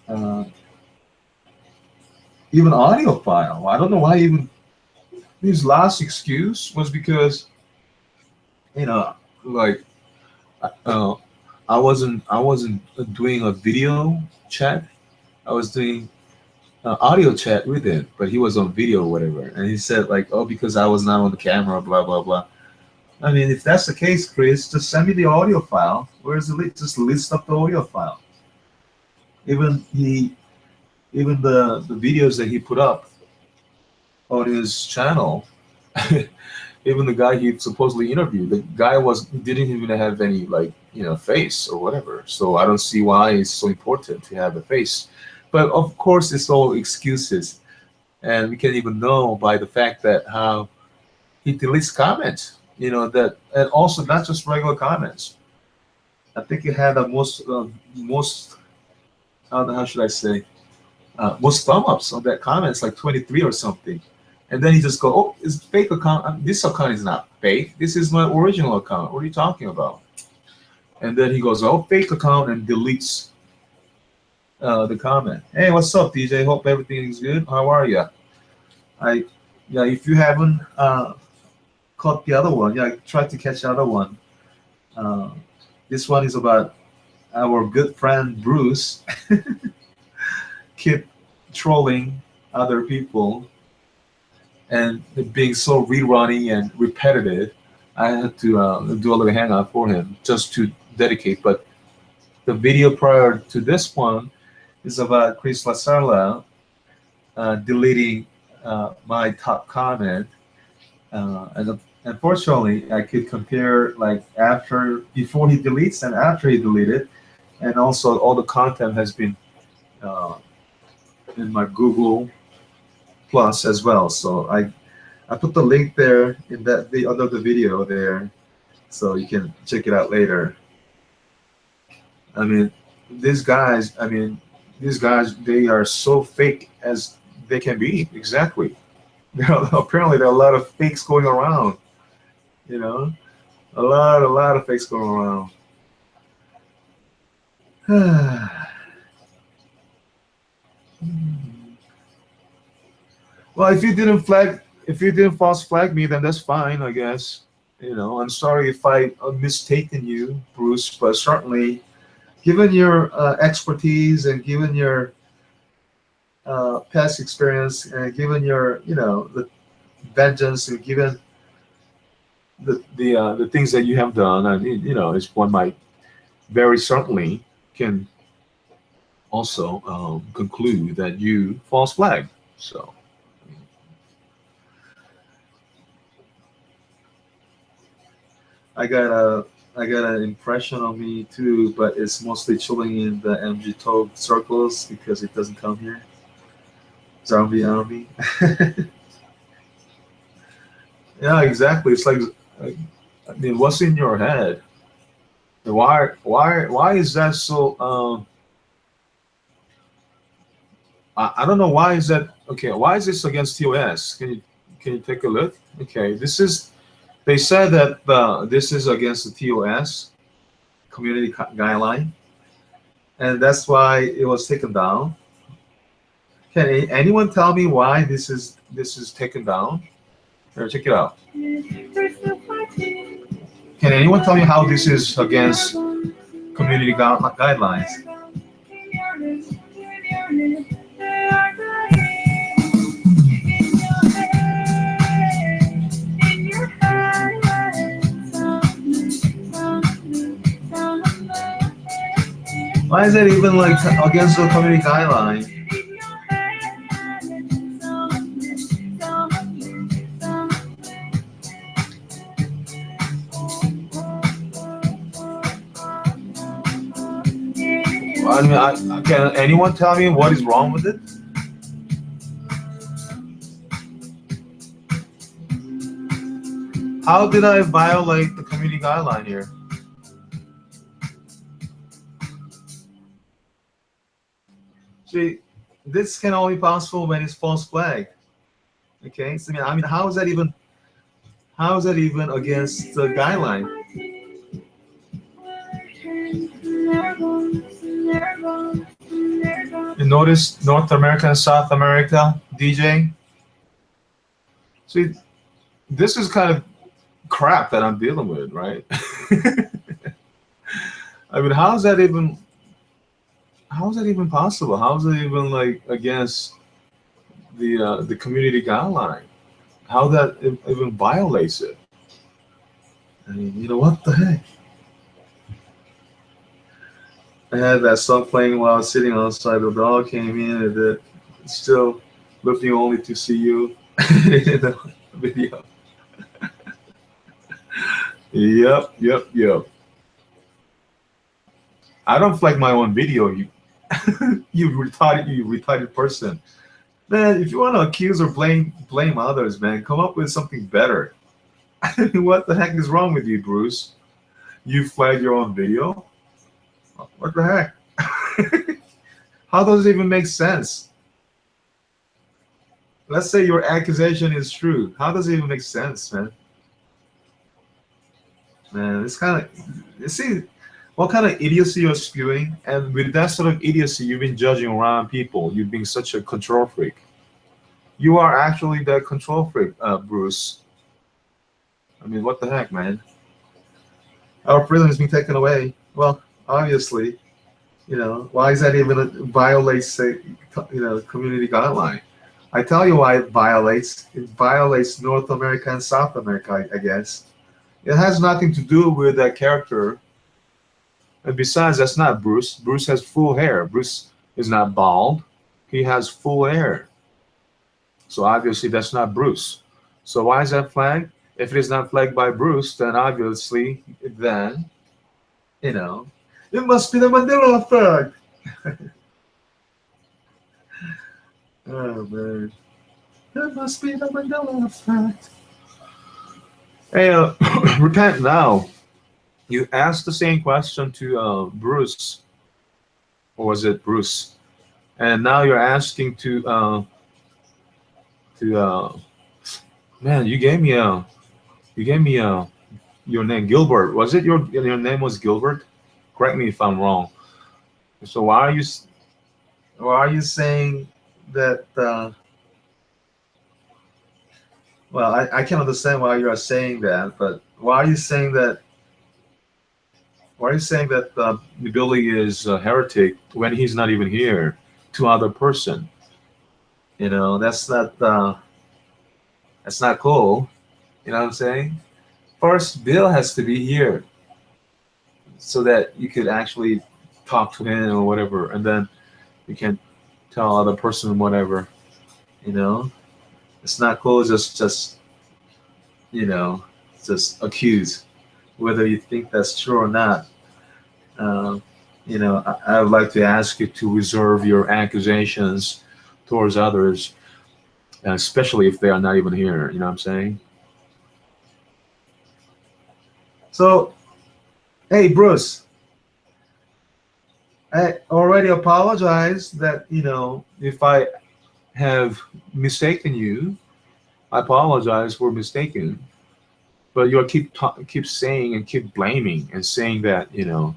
uh, even audio file. I don't know why even his last excuse was because like uh, I wasn't doing a video chat. I was doing audio chat with him, but he was on video or whatever. And he said like, oh, because I was not on the camera, blah blah blah. I mean, if that's the case, Chris, just send me the audio file. Where's the list? Just list up the audio file. Even the videos that he put up on his channel, even the guy he supposedly interviewed, the guy didn't even have any like face or whatever. So I don't see why it's so important to have a face. But of course, it's all excuses, and we can even know by the fact that how he deletes comments. That, and also not just regular comments. I think he had the most how should I say, most thumb ups on that comment. It's like 23 or something. And then he just go, oh, it's fake account. This account is not fake. This is my original account. What are you talking about? And then he goes, oh, fake account, and deletes the comment. Hey, what's up, DJ? Hope everything is good. How are you? If you haven't caught the other one, try to catch the other one. This one is about our good friend Bruce keep trolling other people and being so rerunny and repetitive. I had to do a little hangout for him just to dedicate. But the video prior to this one is about Chris Lasarla deleting my top comment. And unfortunately, I could compare like before he deletes and after he deleted, and also all the content has been in my Google Plus as well. So I put the link there in under the video there, so you can check it out later. I mean, these guys, they are so fake as they can be. Exactly. Apparently, there are a lot of fakes going around. A lot of fakes going around. Well, if you didn't false flag me, then that's fine, I guess. I'm sorry if I mistaken you, Bruce, but certainly, given your expertise and given your past experience and given your, the vengeance and given the things that you have done, I mean, it's one might very certainly can also conclude that you false flag. So. I got an impression on me too, but it's mostly chilling in the MG Toad circles because it doesn't come here. Zombie army. Yeah, exactly. It's like, I mean, what's in your head? Why is that so? I don't know why is that. Okay, why is this against TOS? Can you take a look? Okay, this is. They said that this is against the TOS community guideline, and that's why it was taken down. Can anyone tell me why this is taken down? Here, check it out. Can anyone tell me how this is against community guidelines? Why is that even like against the community guideline? I mean, can anyone tell me what is wrong with it? How did I violate the community guideline here? See, this can only be possible when it's false flag. Okay, so I mean, how is that even against the guideline? You notice North America and South America, DJ? See, this is kind of crap that I'm dealing with, right? I mean, how is that even possible? How is it even like against the community guideline? How that even violates it? I mean, you know, what the heck? I had that song playing while I was sitting outside. The dog came in and it still looking only to see you in the video. Yep. I don't flag my own video. You, you retarded person. Man, if you want to accuse or blame others, man, come up with something better. What the heck is wrong with you, Bruce? You flagged your own video? What the heck? How does it even make sense? Let's say your accusation is true. How does it even make sense, man? Man, it's kind of, you see what kind of idiocy you're spewing, and with that sort of idiocy, you've been judging around people. You've been such a control freak. You are actually that control freak, Bruce. I mean, what the heck, man? Our freedom is being taken away. Well, obviously, you know, why is that even violates, say, you know, community guideline? I tell you why it violates. It violates North America and South America, I guess. It has nothing to do with that character. And besides, that's not Bruce. Bruce has full hair. Bruce is not bald. He has full hair. So obviously that's not Bruce. So why is that flagged? If it is not flagged by Bruce, then obviously, then, you know, it must be the Mandela effect. Oh, man. It must be the Mandela effect. Hey, repent now. You asked the same question to Bruce, or was it Bruce? And now you're asking to man, you gave me your name, Gilbert. Was it your name was Gilbert? Correct me if I'm wrong. So why are you saying that? Well, I can understand why you are saying that, but why are you saying that? Why are you saying that Billy is a heretic when he's not even here to other person? You know, that's not cool. You know what I'm saying? First, Bill has to be here so that you could actually talk to him or whatever, and then you can tell other person whatever. You know, it's not cool. Just you know, just accuse. Whether you think that's true or not, you know, I would like to ask you to reserve your accusations towards others, especially if they are not even here. You know what I'm saying? So, hey, Bruce, I already apologized that, you know, if I have mistaken you, I apologize for mistaken. But you keep saying and keep blaming and saying that, you know,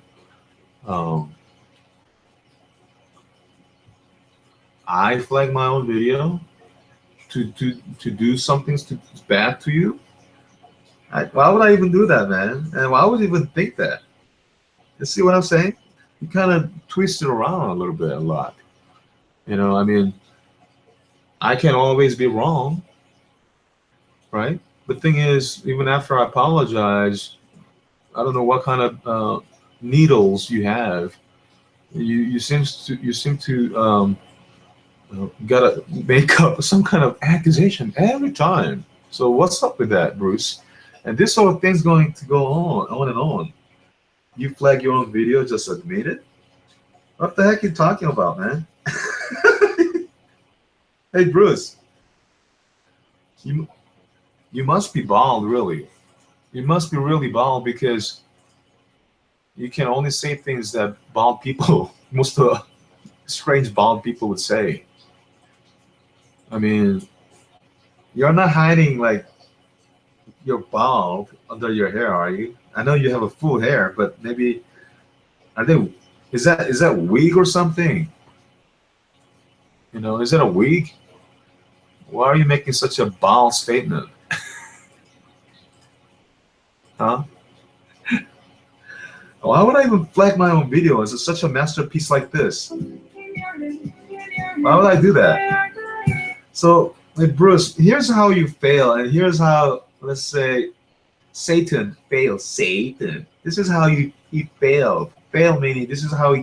I flagged my own video to do something bad to you. Why would I even do that, man? And why would I even think that? You see what I'm saying? You kind of twist it around a little bit, a lot. You know, I mean, I can always be wrong, right? The thing is, even after I apologize, I don't know what kind of needles you have You gotta make up some kind of accusation every time. So what's up with that, Bruce? And this sort of thing's going to go on and on. You flag your own video, just admit it. What the heck are you talking about, man? Hey, Bruce, you you must be bald, really. You must be really bald because you can only say things that bald people, most of the strange bald people would say. I mean, you're not hiding like you're bald under your hair, are you? I know you have a full hair, but maybe are they? Is that wig or something? You know, is that a wig? Why are you making such a bald statement? Huh? Why would I even flag my own video? It's such a masterpiece like this. Why would I do that? So, like, Bruce, here's how you fail, and here's how, let's say, Satan failed. Satan. This is how he failed. Fail meaning this is how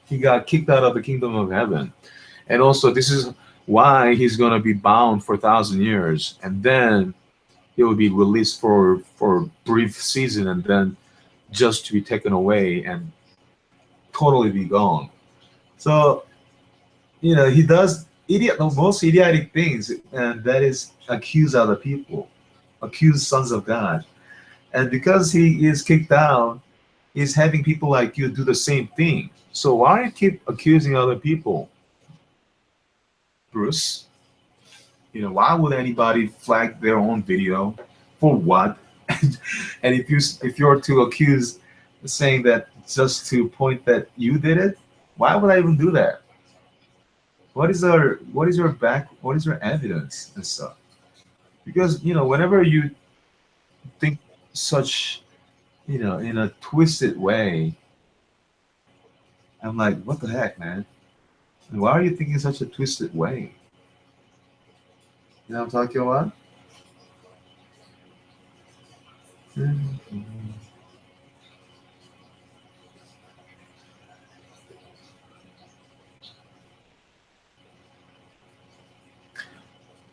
he got kicked out of the kingdom of heaven. And also, this is why he's going to be bound for 1,000 years. And then he will be released for a brief season and then just to be taken away and totally be gone. So, he does most idiotic things, and that is accuse other people, accuse sons of God. And because he is kicked out, he's having people like you do the same thing. So why you keep accusing other people, Bruce? Why would anybody flag their own video? For what? And if you're to accuse, saying that just to point that you did it, why would I even do that? What is your evidence and stuff? Because whenever you think such, in a twisted way, I'm like, what the heck, man? And why are you thinking such a twisted way? You know what I'm talking about?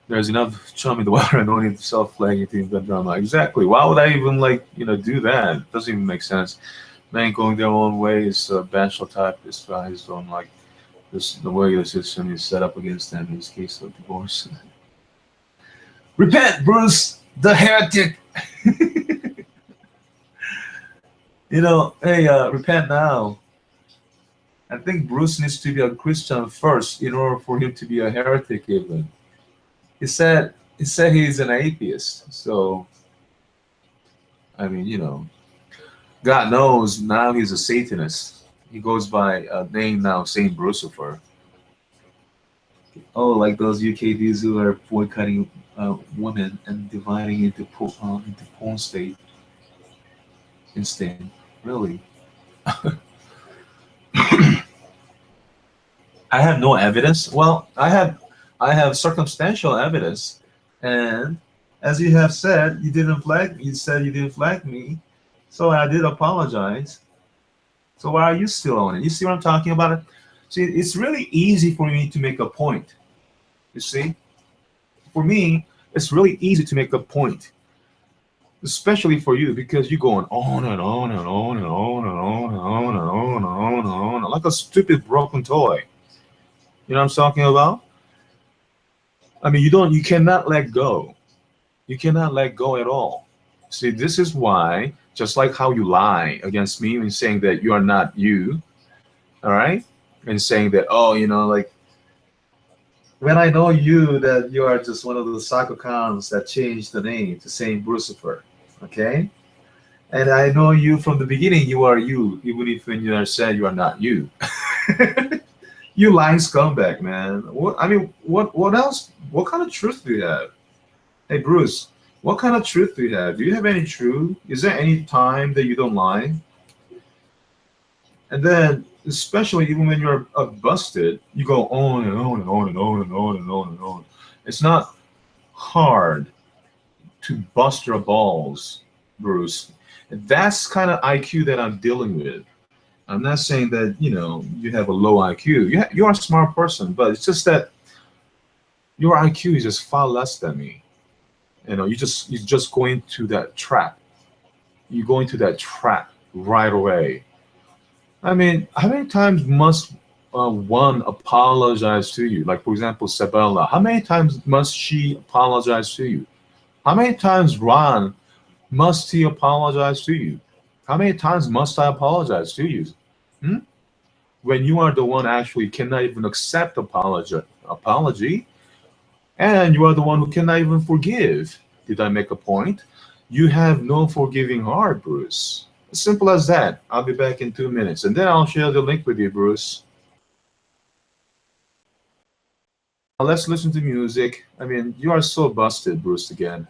There's enough chum in the water. I don't need to self-flag anything but drama. Exactly. Why would I even do that? It doesn't even make sense. Men going their own way is bachelor type. This guy's on the way the system is set up against them in this case of divorce. Repent, Bruce, the heretic. Hey, repent now. I think Bruce needs to be a Christian first in order for him to be a heretic even. He said he's an atheist. So, I mean, God knows now he's a Satanist. He goes by a name now, Saint Brucifer. Oh, like those UK dudes who are boycotting women and dividing into porn state instead. Really? I have no evidence. Well, I have circumstantial evidence, and as you have said, you said you didn't flag me, so I did apologize. So why are you still on it? You see what I'm talking about? See, it's really easy for me to make a point. You see, for me, it's really easy to make a point, especially for you, because you're going on and on and on and on and on and on and on and on and on, like a stupid broken toy. You know what I'm talking about? I mean, you cannot let go. You cannot let go at all. See, this is why, just like how you lie against me and saying that you are not you, all right? And saying that, oh, like, when I know you, that you are just one of the psychocons that changed the name to Saint Brucifer, okay? And I know you from the beginning, you are you, even if when you are said you are not you. You lying scumbag, man. What else? What kind of truth do you have? Hey, Bruce, what kind of truth do you have? Do you have any truth? Is there any time that you don't lie? And then, especially even when you're busted, you go on and on and on and on and on and on and on. It's not hard to bust your balls, Bruce. That's kind of IQ that I'm dealing with. I'm not saying that you have a low IQ. You are a smart person, but it's just that your IQ is just far less than me. You just go into that trap. You go into that trap right away. I mean, how many times must one apologize to you? Like, for example, Sabella. How many times must she apologize to you? How many times Ron must he apologize to you? How many times must I apologize to you? Hmm? When you are the one actually cannot even accept apology, and you are the one who cannot even forgive. Did I make a point? You have no forgiving heart, Bruce. As simple as that. I'll be back in 2 minutes, and then I'll share the link with you, Bruce. Now let's listen to music. I mean, you are so busted, Bruce, again.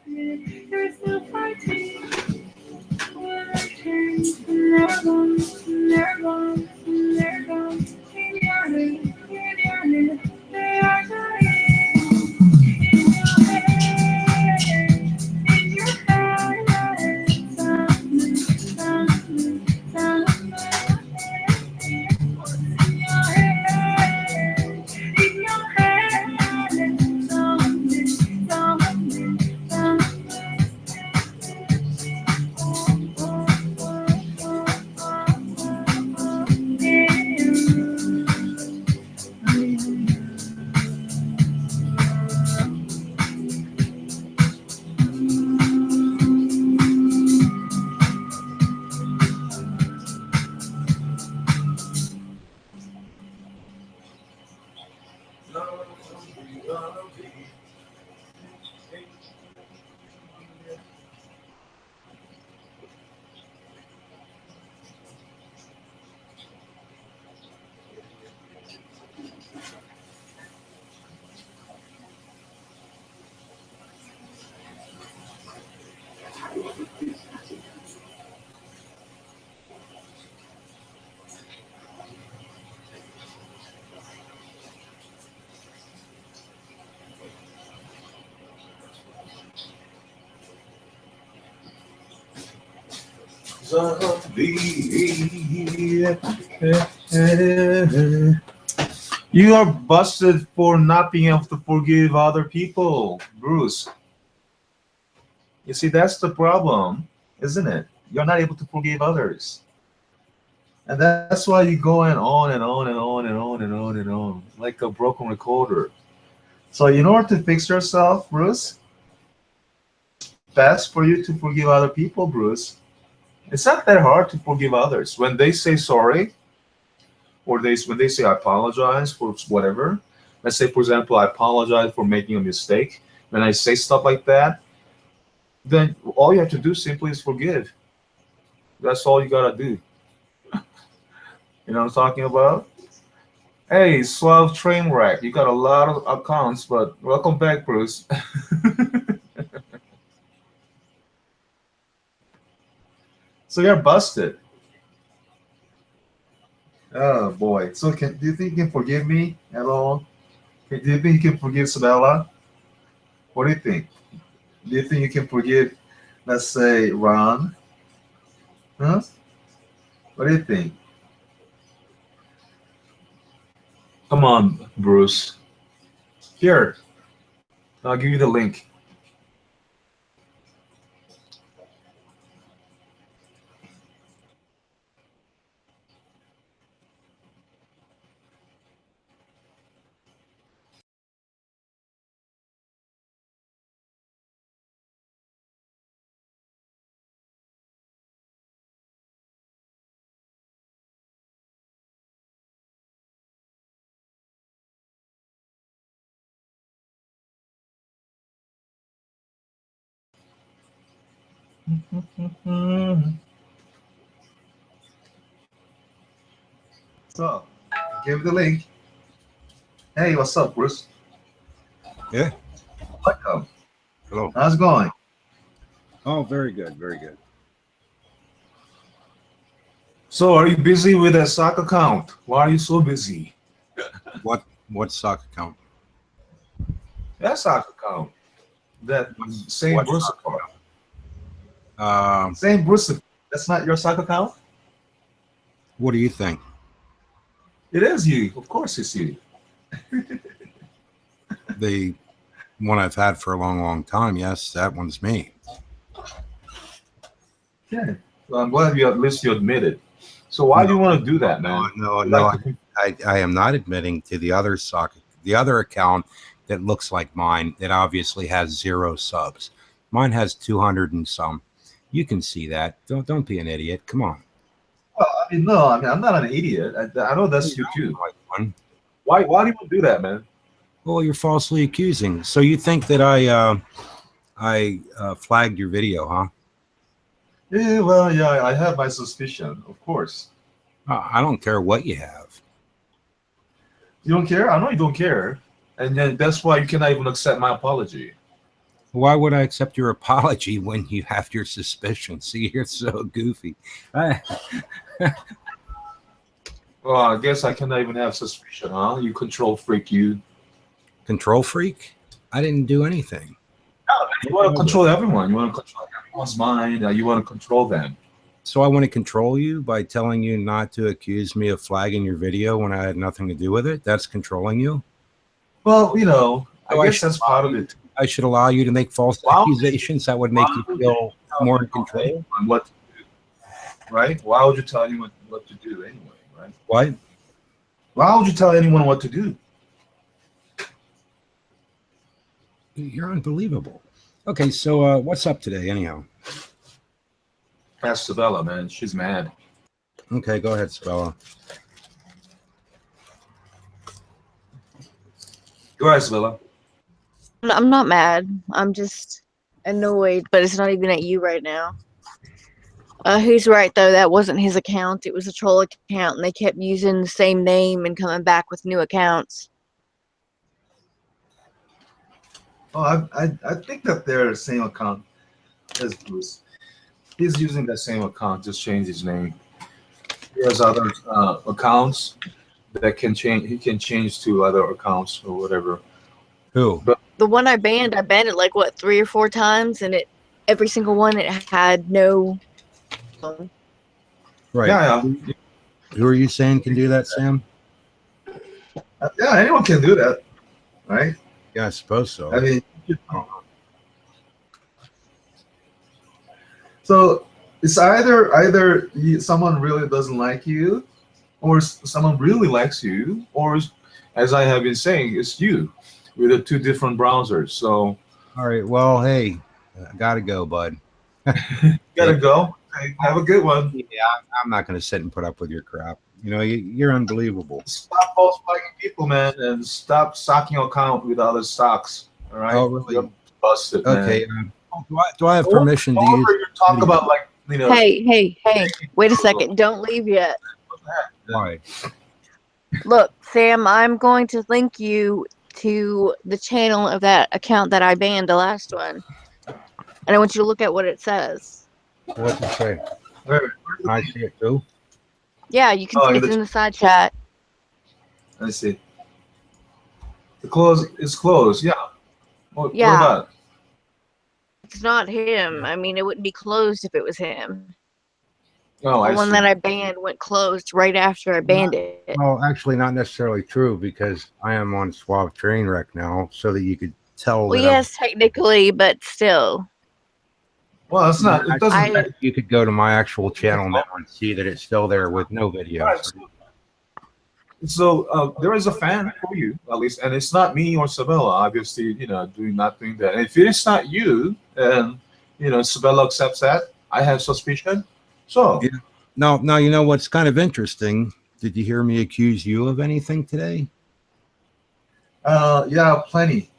You are busted for not being able to forgive other people, Bruce. You see, that's the problem, isn't it? You're not able to forgive others. And that's why you're going on and on and on and on and on and on, like a broken recorder. So, in order to fix yourself, Bruce, it's best for you to forgive other people, Bruce. It's not that hard to forgive others. When they say sorry, or when they say I apologize for whatever, let's say, for example, I apologize for making a mistake. When I say stuff like that, then all you have to do simply is forgive. That's all you gotta do. You know what I'm talking about? Hey, Suave Trainwreck, you got a lot of accounts, but welcome back, Bruce. So you're busted. Oh boy. So do you think you can forgive me at all? Do you think you can forgive Sabella? What do you think? Do you think you can forgive, let's say, Ron? Huh? What do you think? Come on, Bruce. Here, I'll give you the link. So, give the link. Hey, what's up, Bruce? Yeah. Welcome. Hello. How's it going? Oh, very good. Very good. So, are you busy with a stock account? Why are you so busy? What stock account? That stock account. That same What Bruce stock account. account? Same Bruce. That's not your stock account? What do you think? It is you. Of course it's you. The one I've had for a long, long time. Yes, that one's me. Yeah. Well, I'm glad you at least you admit it. So why do you want to do that, man? No. I am not admitting to the other account that looks like mine that obviously has 0 subs. Mine has 200 and some. You can see that. Don't be an idiot. Come on. Well, I mean, no, I mean, I'm not an idiot. I know that's you too. Why do you do that, man? Well, you're falsely accusing. So you think that I flagged your video, huh? Yeah, well, yeah, I have my suspicion, of course. I don't care what you have. You don't care? I know you don't care. And then that's why you cannot even accept my apology. Why would I accept your apology when you have your suspicions? See, you're so goofy. Well, I guess I cannot even have suspicion, huh? You control freak, you. Control freak? I didn't do anything. No, you want to control everyone. You want to control everyone's mind. You want to control them. So I want to control you by telling you not to accuse me of flagging your video when I had nothing to do with it? That's controlling you? Well, you know, I guess that's part of it. I should allow you to make false accusations that would make you feel more in control? On what to do, right? Why would you tell anyone what to do anyway, right? What? Why would you tell anyone what to do? You're unbelievable. Okay, so what's up today anyhow? Ask Sabella, man. She's mad. Okay, go ahead, Sabella. Go ahead, Sabella. I'm not mad. I'm just annoyed, but it's not even at you right now. He's right, though. That wasn't his account. It was a troll account, and they kept using the same name and coming back with new accounts. Oh, I think that they're the same account as Bruce. He's using that same account, just changed his name. He has other accounts that can change. He can change to other accounts or whatever. Who? But The one I banned it like, what, 3 or 4 times, and every single one, it had no... Right. Yeah. Who are you saying can do that, Sam? Yeah, anyone can do that, right? Yeah, I suppose so. I mean, so it's either someone really doesn't like you, or someone really likes you, or as I have been saying, it's you with the 2 different browsers. So, all right. Well, hey, I gotta go, bud. You gotta go. Okay, have a good one. Yeah, I'm not gonna sit and put up with your crap. You know, you're unbelievable. Stop false flagging people, man, and stop stocking your account with other stocks. All right. Oh, really? You're busted, man. Okay. Do I have permission to use? You talk about, like, you know. Hey, wait a second. Don't leave yet. Why? Look, Sam, I'm going to link you to the channel of that account that I banned, the last one. And I want you to look at what it says. What's it say? Where? I see it too. Yeah, you can see it's in the side chat. I see. It's closed. Yeah. What about it? It's not him. I mean, it wouldn't be closed if it was him. Oh, The one that I banned went closed right after I banned it. Well, actually, not necessarily true because I am on Suave Trainwreck now, so that you could tell. Well, yes, technically, but still. Well, it's not. It doesn't. You could go to my actual channel now and see that it's still there with no videos. Right. So there is a fan for you, at least, and it's not me or Sabella. Obviously, you know, not doing that. And if it is not you, and you know, Sabella accepts that, I have suspicion. So yeah. Now you know what's kind of interesting. Did you hear me accuse you of anything today? Yeah, plenty.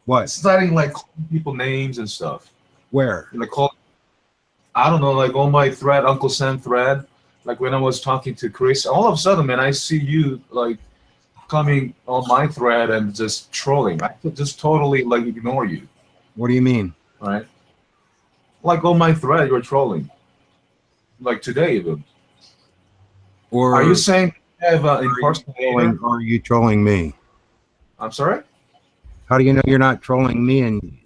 What? Starting like calling people names and stuff. Where? Like I don't know, like on my thread, Uncle Sam thread. Like when I was talking to Chris, all of a sudden, man, I see you like coming on my thread and just trolling. I could just totally like ignore you. What do you mean? Right? Like on my thread, you're trolling. Like today, even. Or are you saying you have an impersonator? Or are you trolling me? I'm sorry? How do you know you're not trolling me and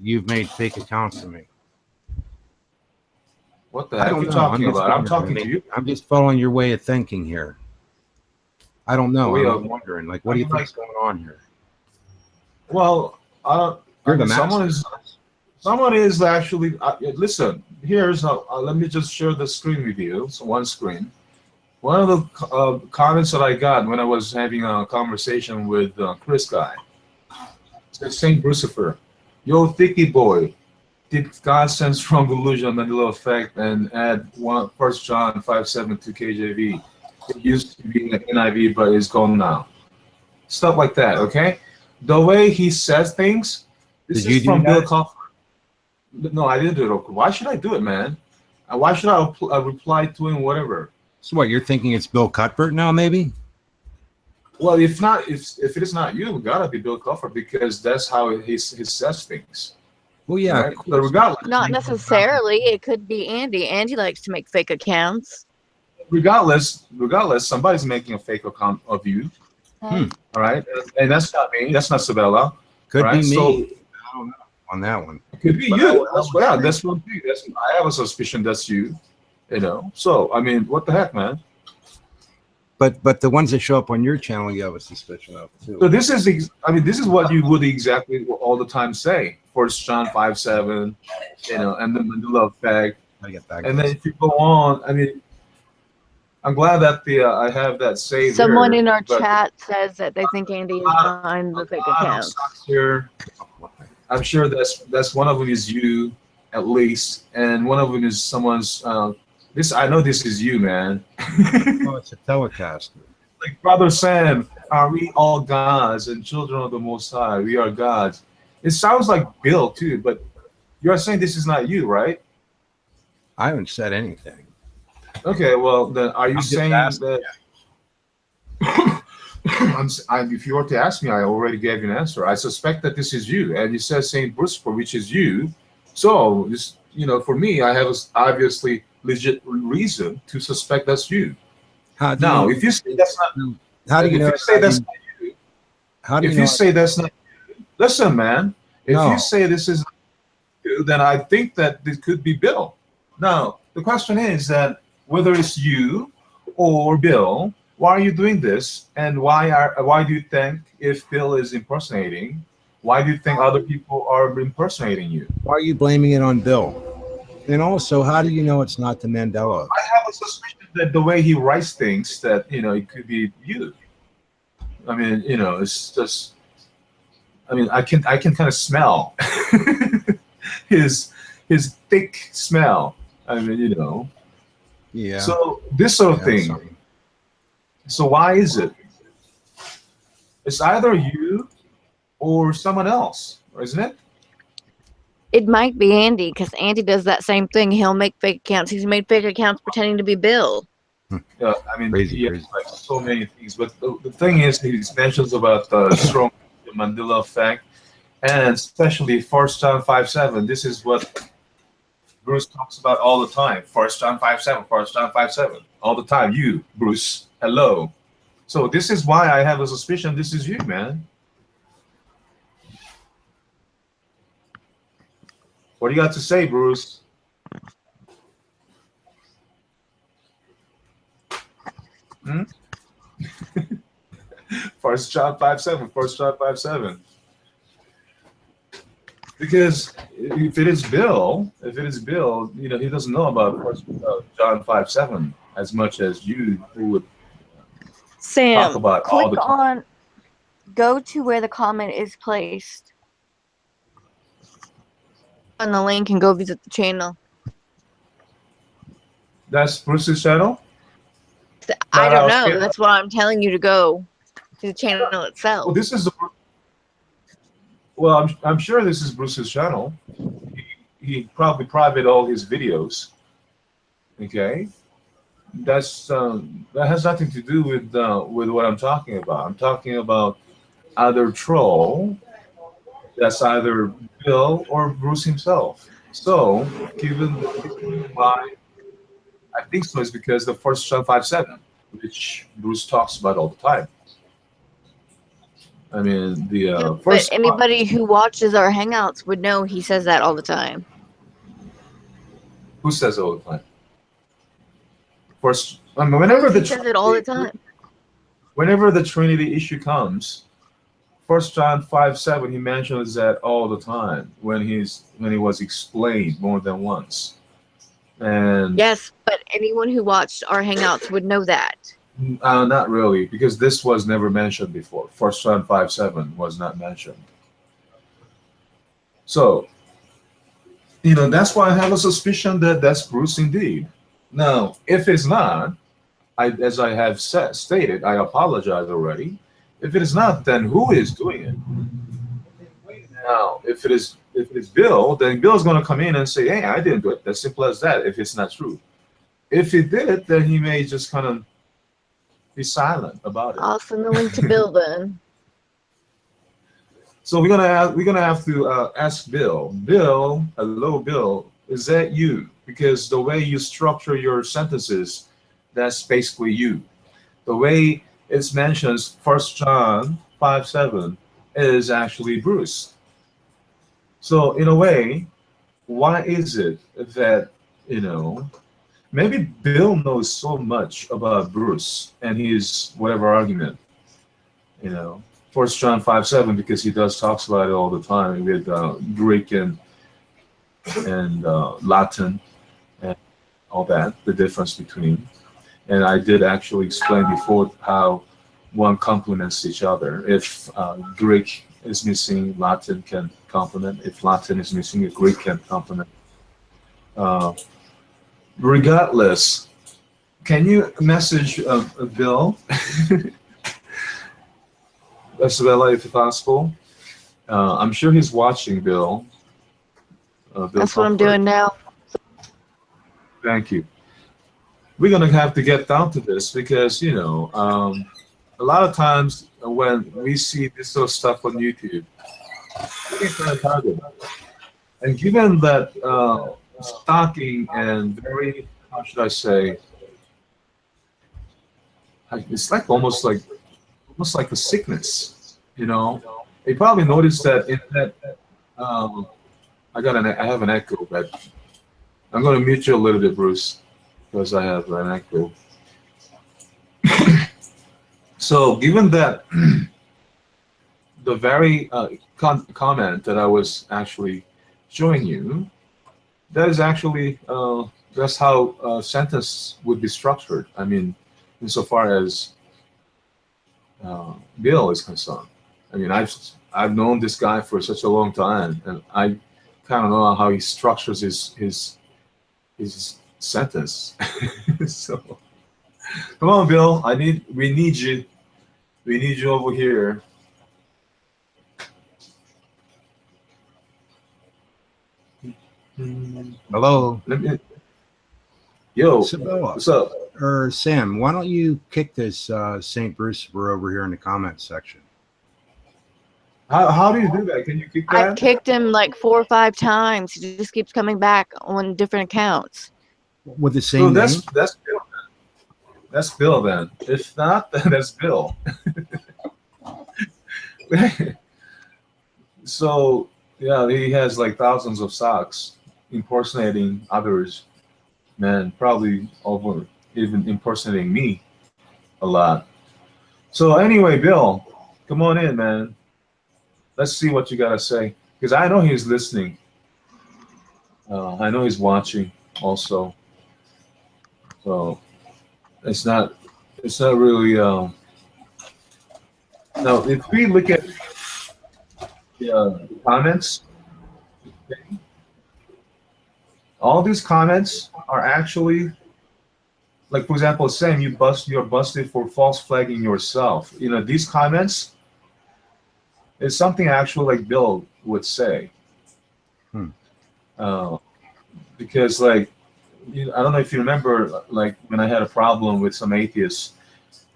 you've made fake accounts of me? What the I heck don't are you know. talking I'm just about? I'm wondering. talking to you. I'm just following your way of thinking here. I don't know. Way I'm of- wondering. Like, I what do you mean, think's going on here? Well, I don't. I You're the mean, master. someone is actually. Listen, here's. Let me just share the screen with you. So one screen. One of the comments that I got when I was having a conversation with Chris guy said, Saint Brucifer, yo, thicky boy, did God send strong illusion Mandela effect and add 1 John 5:7 to KJV? It used to be an NIV, but it's gone now. Stuff like that, okay? The way he says things, this Did you is do from Bill that? Coffer. No, I didn't do it. Why should I do it, man? Why should I reply to him, whatever? So what? You're thinking it's Bill Cuthbert now, maybe? Well, if not, if it is not you, it gotta be Bill Coffer because that's how he says things. Well, yeah. Right? But regardless, Not necessarily. It could be Andy. Andy likes to make fake accounts. regardless, somebody's making a fake account of you. Hmm. All right, and that's not me. That's not Sabella. Could right? be me. So, I don't know on that one. it could be But you. I That's, would yeah, say- that's one thing. I have a suspicion that's you. You know. So I mean, what the heck, man? But the ones that show up on your channel, you have a suspicion of too. So this is, I mean, this is what you would exactly all the time say. 1 John 5:7, you know, and the Mandela effect. I get back. And then if you go on, I mean, I'm glad that I have that saved Someone here, in our but chat says that they think Andy is behind the fake a lot of account. stocks here. I'm sure that's one of them is you, at least, and one of them is someone's. This I know this is you, man. Oh, it's a telecast. Like Brother Sam, are we all gods and children of the Most High? We are gods. It sounds like Bill too, but you're saying this is not you, right? I haven't said anything. Okay, well then, are you I'm just saying asking. that? If you were to ask me, I already gave you an answer. I suspect that this is you, and you said Saint Brucifer, which is you. So this, you know, for me, I have a obviously legit reason to suspect that's you. How do Now, you, if you say that's not, how do you if know? you say that's not you, How do you if know? you say that's not you, listen, man. If No. you say this is not you, then I think that this could be Bill. Now, the question is that whether it's you or Bill, why are you doing this, and why do you think if Bill is impersonating, why do you think other people are impersonating you? Why are you blaming it on Bill? And also, how do you know it's not the Mandela? I have a suspicion that the way he writes things, that you know, it could be you. I mean, you know, it's just. I mean, I can kind of smell his thick smell. I mean, you know. Yeah. So this sort of thing. something. So why is it? It's either you or someone else, isn't it? It might be Andy because Andy does that same thing. He'll make fake accounts. He's made fake accounts pretending to be Bill. Yeah, I mean, Crazy, he has crazy. like so many things. But the thing is, he mentions about the strong Mandela effect, and especially 1 John 5:7. This is what Bruce talks about all the time. 1 John 5:7, 1 John 5:7, all the time. You, Bruce, hello. So this is why I have a suspicion this is you, man. What do you got to say, Bruce? Hmm? 1 John 5:7, 1 John 5:7. Because if it is Bill, you know, he doesn't know about 1 John 5:7 as much as you who would Sam, talk about all the click time. on, go to where the comment is placed on the link and go visit the channel. That's Bruce's channel? I don't okay. know. That's why I'm telling you to go to the channel Well, itself. this is I'm sure this is Bruce's channel. He probably private all his videos. Okay, that has nothing to do with what I'm talking about. I'm talking about either troll. That's either Bill or Bruce himself. So, given why I think so is because the 1 John 5:7, which Bruce talks about all the time. I mean, the Yeah, but first anybody who watches our hangouts would know he says that all the time. Who says it all the time? First, I mean, whenever He says it all the time. Whenever the Trinity issue comes, 1 John 5:7, he mentions that all the time when he was explained more than once. And Yes, but anyone who watched our hangouts would know that. not really, because this was never mentioned before. 1 John 5:7 was not mentioned. So, that's why I have a suspicion that that's Bruce indeed. Now, if it's not, as I have stated, I apologize already. If it is not, then who is doing it? Now, if it is Bill, then Bill's going to come in and say, "Hey, I didn't do it." As simple as that. If it's not true, if he did it, then he may just kind of be silent about it. I'll send the link to Bill then. So we're gonna have to ask Bill. Bill, hello, Bill. Is that you? Because the way you structure your sentences, that's basically you. The way it's mentions 1 John 5:7 is actually Bruce. So in a way, why is it that maybe Bill knows so much about Bruce and his whatever argument, 1 John 5:7, because he does talks about it all the time with Greek and Latin and all that, the difference between. And I did actually explain before how one complements each other. If Greek is missing, Latin can complement. If Latin is missing, Greek can complement. Regardless, can you message Bill? Isabella, if possible. I'm sure he's watching, Bill. That's what I'm doing now. Thank you. We're going to have to get down to this because, a lot of times when we see this sort of stuff on YouTube, we get kind of tired. And given that stalking and very, how should I say, it's like almost like a sickness, You probably noticed that in that. I have an echo, but I'm going to mute you a little bit, Bruce, because I have an echo. So, given that the very comment that I was actually showing you, that is actually that's how a sentence would be structured. I mean, insofar as Bill is concerned. I mean, I've known this guy for such a long time, and I kind of know how he structures his sentence. So, come on, Bill. We need you. We need you over here. Hello. Yo, Isabella, what's up? or Sam, why don't you kick this St. Bruce over here in the comments section? How do you do that? Can you kick that? I've kicked him like 4 or 5 times. He just keeps coming back on different accounts. With the same name? That's Bill then. That's Bill then. If not, then that's Bill. So yeah, he has like thousands of socks impersonating others. Man, probably over even impersonating me a lot. So anyway, Bill, come on in, man. Let's see what you gotta say, because I know he's listening. I know he's watching also. So it's not really. Now, if we look at the comments, all these comments are actually, like, for example, Sam, you're busted for false flagging yourself. These comments is something actually like Bill would say. Because, like, I don't know if you remember, like, when I had a problem with some atheists,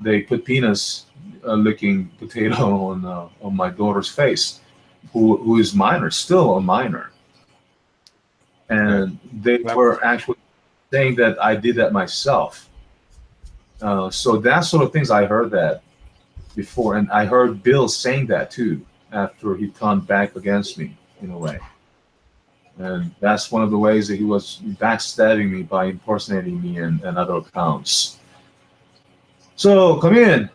they put penis-looking potato on my daughter's face, who is still a minor. And they were actually saying that I did that myself. So that sort of things, I heard that before, and I heard Bill saying that too after he turned back against me in a way. And that's one of the ways that he was backstabbing me by impersonating me and other accounts. So come in,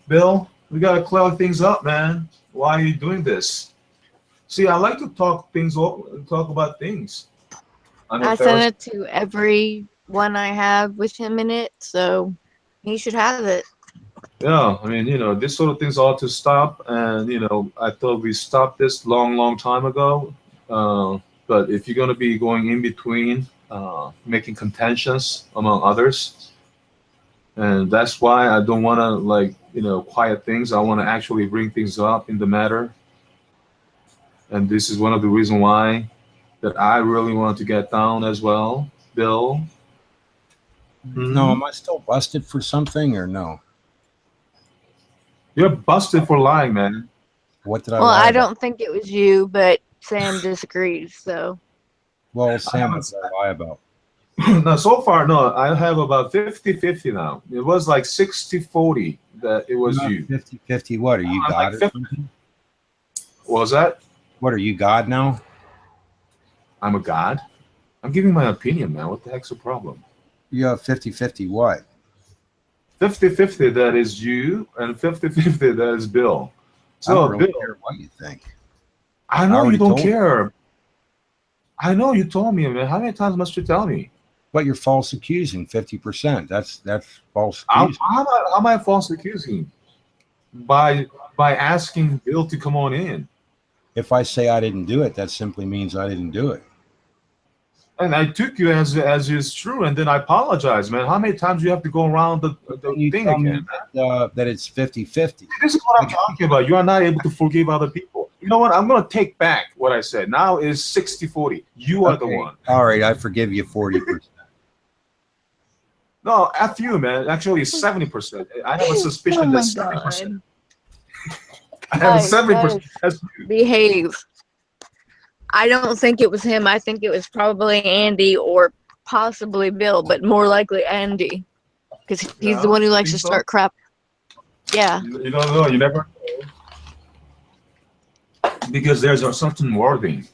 Bill. We gotta clear things up, man. Why are you doing this? See, I like to talk about things. I'm a I sent Pharisee. it to every one I have with him in it, so he should have it. Yeah, I mean, this sort of things ought to stop. And, I thought we stopped this long, long time ago. But if you're going to be going in between, making contentions among others, and that's why I don't want to, like, quiet things. I want to actually bring things up in the matter. And this is one of the reasons why that I really want to get down as well, Bill. No, Hmm. am I still busted for something or no? You're busted for lying, man. What did I Well, lie I about? don't think it was you, but Sam disagrees, so. Well, I Sam, what haven't. did I lie about? No, so far, no. I have about 50-50 now. It was like 60-40 that it was Not you. 50-50. What, are you I'm like God or 50. something? What was that? What, are you God now? I'm a god. I'm giving my opinion, man. What the heck's the problem? You have 50-50 what? 50-50 that is you, and 50-50 that is Bill. I don't So, really Bill, care what you think. I I know you already don't told you. care. I know you told me, man. How many times must you tell me? But you're false accusing 50%. That's false How, accusing. how am I false accusing? By asking Bill to come on in. If I say I didn't do it, that simply means I didn't do it. And I took you as is true, and then I apologize, man. How many times do you have to go around the Then you thing tell again, me man? that it's 50-50. This is what I'm talking about. You are not able to forgive other people. You know what? I'm going to take back what I said. Now is 60-40. You are the Okay. one. All right, I forgive you 40%. No, F you, man. Actually, it's 70%. I have a Oh suspicion that my 70%. god. I have a Guys, 70%. guys, That's you. behave. I don't think it was him. I think it was probably Andy or possibly Bill, but more likely Andy. Because he's the Yeah, one who you likes think to so? start crap. Yeah. You don't know. You never know. Because there's a certain wording.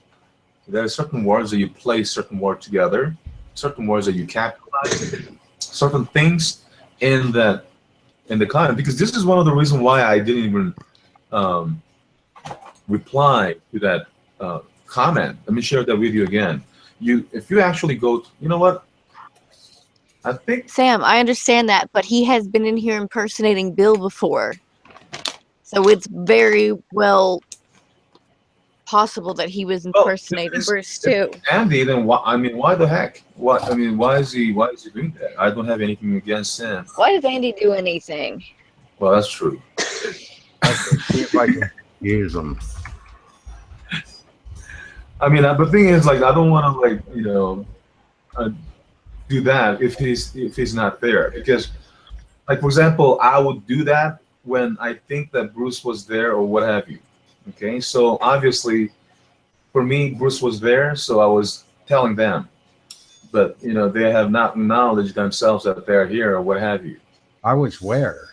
There are certain words that you place certain words together, certain words that you capitalize, certain things in that in the comment. Because this is one of the reasons why I didn't even um, reply to that comment. Let me share that with you again. If you actually go, you know what? I think Sam, I understand that, but he has been in here impersonating Bill before. So it's very well possible that he was well, impersonating Bruce if too. it's Andy, then why? I mean, why the heck? What? I mean, why is he doing that? I don't have anything against him. Why does Andy do anything? Well, that's true. Okay, see if I can use them. I mean, the thing is, like, I don't want to, like, uh, do that if he's not there, because, like, for example, I would do that when I think that Bruce was there or what have you. Okay, so obviously, for me, Bruce was there, so I was telling them, but they have not acknowledged themselves that they're here or what have you. I was where?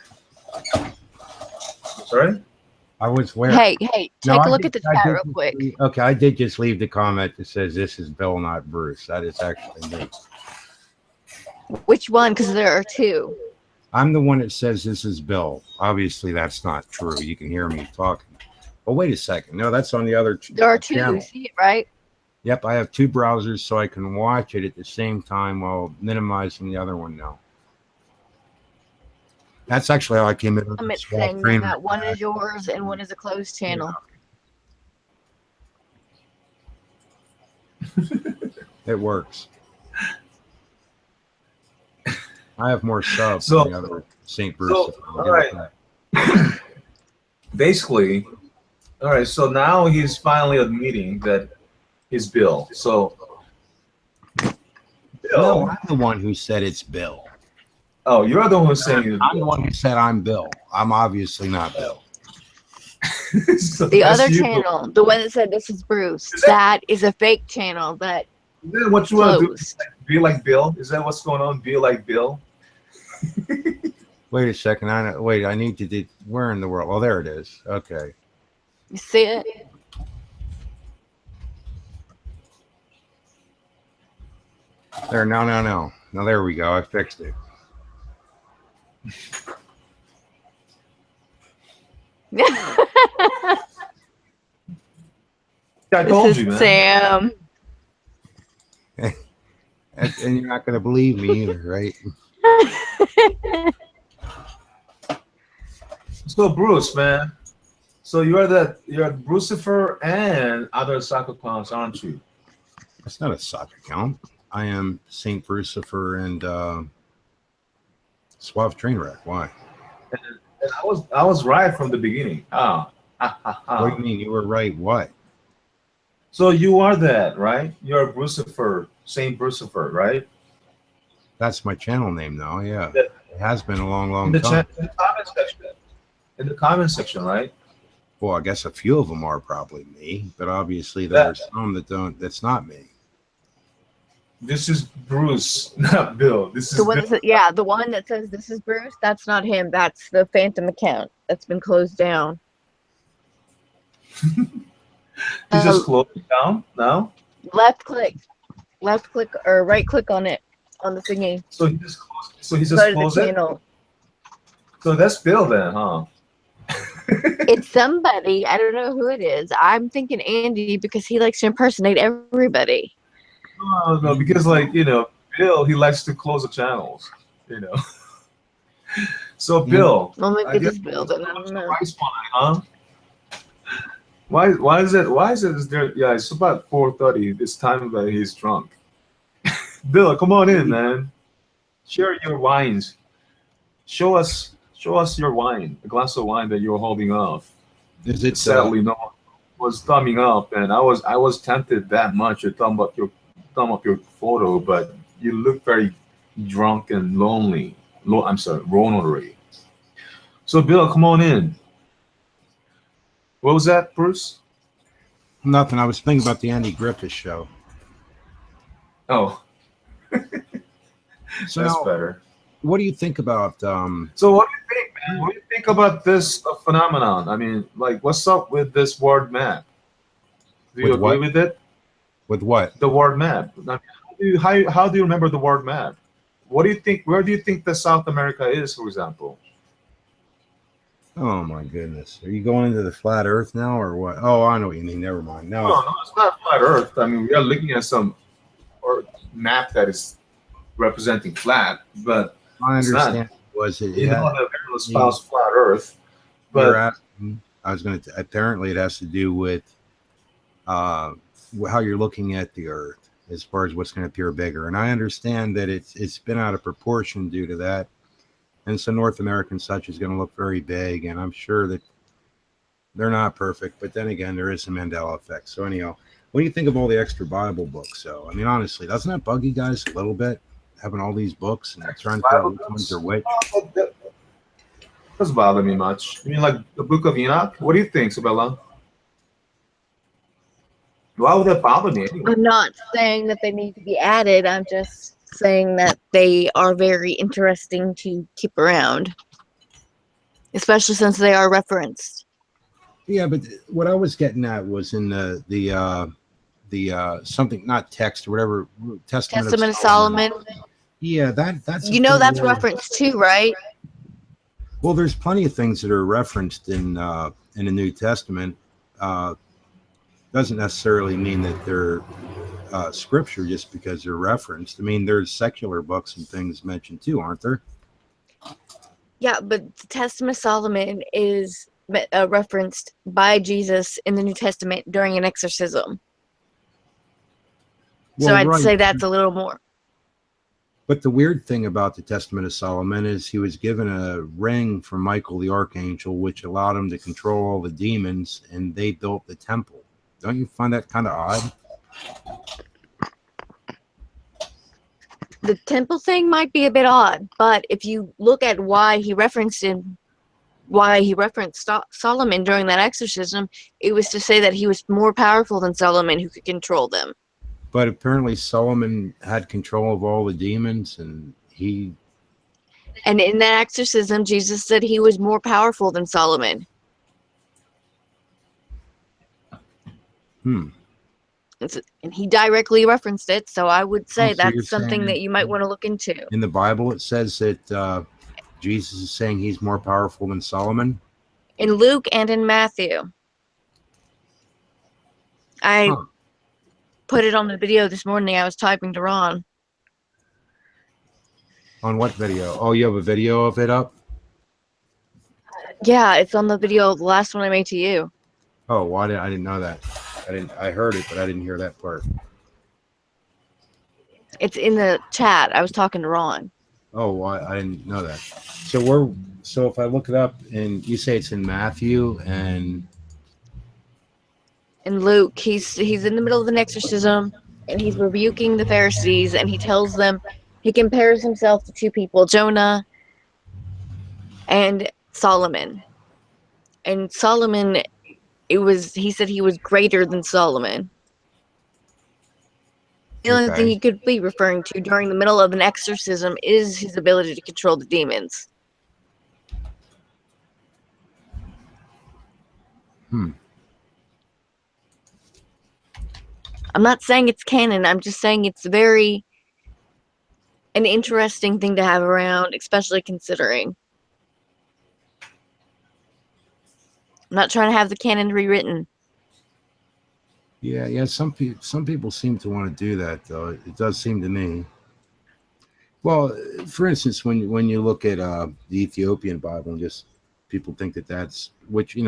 Sorry? I was where? Hey, No, take a look at the chat real quick. Okay, I did just leave the comment that says this is Bill, not Bruce. That is actually me. Which one? Because there are two. I'm the one that says this is Bill. Obviously, that's not true. You can hear me talking. But wait a second. No, that's on the other There are two. channel. You see it, right? Yep, I have two browsers so I can watch it at the same time while minimizing the other one now. That's actually how I came in. I'm saying that one is yours and one is a closed channel. It works. I have more subs So- than the other St. Bruce. so, all right. Basically, all right. So now he's finally admitting that he's Bill. So, No, Bill. I'm the one who said it's Bill. Oh, you're the one who's saying I'm the one who said I'm Bill. I'm obviously not Bill. So The that's other you. channel, the one that said this is Bruce, that is a fake channel that Is that what you want to do? closed. Be like Bill? Is that what's going on? Be like Bill? Wait a second. I need to do. Where in the world? Oh, there it is. Okay. You see it? There, no. Now there we go. I fixed it. I This told is you, man. Sam. And you're not going to believe me either, right? So Bruce, man. So you're Brucifer and other soccer clowns, aren't you? That's not a soccer count. I am Saint Brucifer and Suave Trainwreck. Why? And I was right from the beginning. What do you mean? You were right. What? So you are that, right? You're Brucifer, Saint Brucifer, right? That's my channel name, though. Yeah, That- it has been a long in the time. in the comment section. In the comment section, right? Well, I guess a few of them are probably me, but obviously there are some that don't. That's not me. This is Bruce, not Bill. This is So what Bill. is it? Yeah, the one that says this is Bruce, that's not him. That's the Phantom account that's been closed down. He just closed it down now. Left click or right click on it on the thingy. So he just closed. So he Go just to the closed it. channel. So that's Bill then, huh? It's somebody. I don't know who it is. I'm thinking Andy because he likes to impersonate everybody. No, because Bill, he likes to close the channels. So Bill, Well, I maybe guess this building. I don't know. rice wine, huh? Why is it? Is there? Yeah, it's about 4:30. It's time that he's drunk. Bill, come on in, man. Share your wines. Show us your wine, a glass of wine that you're holding off. Is it Sadly, no one was thumbing up, and I was tempted that much to thumb up your photo, but you look very drunk and lonely. I'm sorry, lonely. So Bill, come on in. What was that, Bruce? nothing? I was thinking about the Andy Griffith show. Oh, So that's now, better. what do you think about? So what do you think, man? What do you think about this phenomenon? I mean, like, what's up with this word map? Do you With agree what? with it? With what? The word map. I mean, how do you remember the word map? What do you think? Where do you think the South America is, for example? Oh my goodness! Are you going into the flat Earth now, or what? Oh, I know what you mean. Never mind. No, No, no, it's not flat Earth. I mean, we are looking at some map that is representing flat, but my it's not. understanding was it You know, had. the everyone espouse flat Earth, You're but asking, I was going to. Apparently, it has to do with how you're looking at the Earth as far as what's going to appear bigger. And I understand that it's been out of proportion due to that. And so North American such is going to look very big, and I'm sure that they're not perfect. But then again, there is some Mandela effect. So anyhow, what do you think of all the extra Bible books? So I mean, honestly, doesn't that bug you guys a little bit, having all these books and trying to figure out which ones are which? that doesn't bother me much. You mean like the Book of Enoch? What do you think, Sabella? Why would that bother me anyway? I'm not saying that they need to be added. I'm just saying that they are very interesting to keep around, especially since they are referenced. Yeah, but what I was getting at was in the something, not text or whatever, Testament of Solomon. Yeah, that's You know that's referenced too, right? well, there's plenty of things that are referenced in the New Testament. Doesn't necessarily mean that they're scripture just because they're referenced. I mean, there's secular books and things mentioned too, aren't there? Yeah, but the Testament of Solomon is referenced by Jesus in the New Testament during an exorcism. So Well, I'd right. say that's a little more. But the weird thing about the Testament of Solomon is he was given a ring from Michael the Archangel, which allowed him to control all the demons, and they built the temple. Don't you find that kind of odd? The temple thing might be a bit odd, but if you look at why he referenced Solomon during that exorcism, it was to say that he was more powerful than Solomon, who could control them. But apparently Solomon had control of all the demons, and he... And in that exorcism, Jesus said he was more powerful than Solomon. And he directly referenced it, so I would say so you're that's something saying that you might want to look into. in the Bible it says that Jesus is saying he's more powerful than Solomon? In Luke and in Matthew. I Huh. put it on the video this morning. I was typing to Ron. On what video? Oh, you have a video of it up? Yeah, it's on the video, the last one I made to you. Oh, well, I didn't know that. I heard it, but I didn't hear that part. It's in the chat. I was talking to Ron. Oh, well, I didn't know that. So if I look it up and you say it's in Matthew and In Luke, he's in the middle of an exorcism, and he's rebuking the Pharisees, and he tells them, he compares himself to two people, Jonah and Solomon. And Solomon, he said he was greater than Solomon. The only thing he could be referring to during the middle of an exorcism is his ability to control the demons. I'm not saying it's canon. I'm just saying it's very an interesting thing to have around, especially considering. I'm not trying to have the canon rewritten. Yeah. Some people seem to want to do that, though. It does seem to me. Well, for instance, when you look at the Ethiopian Bible, and just people think that's which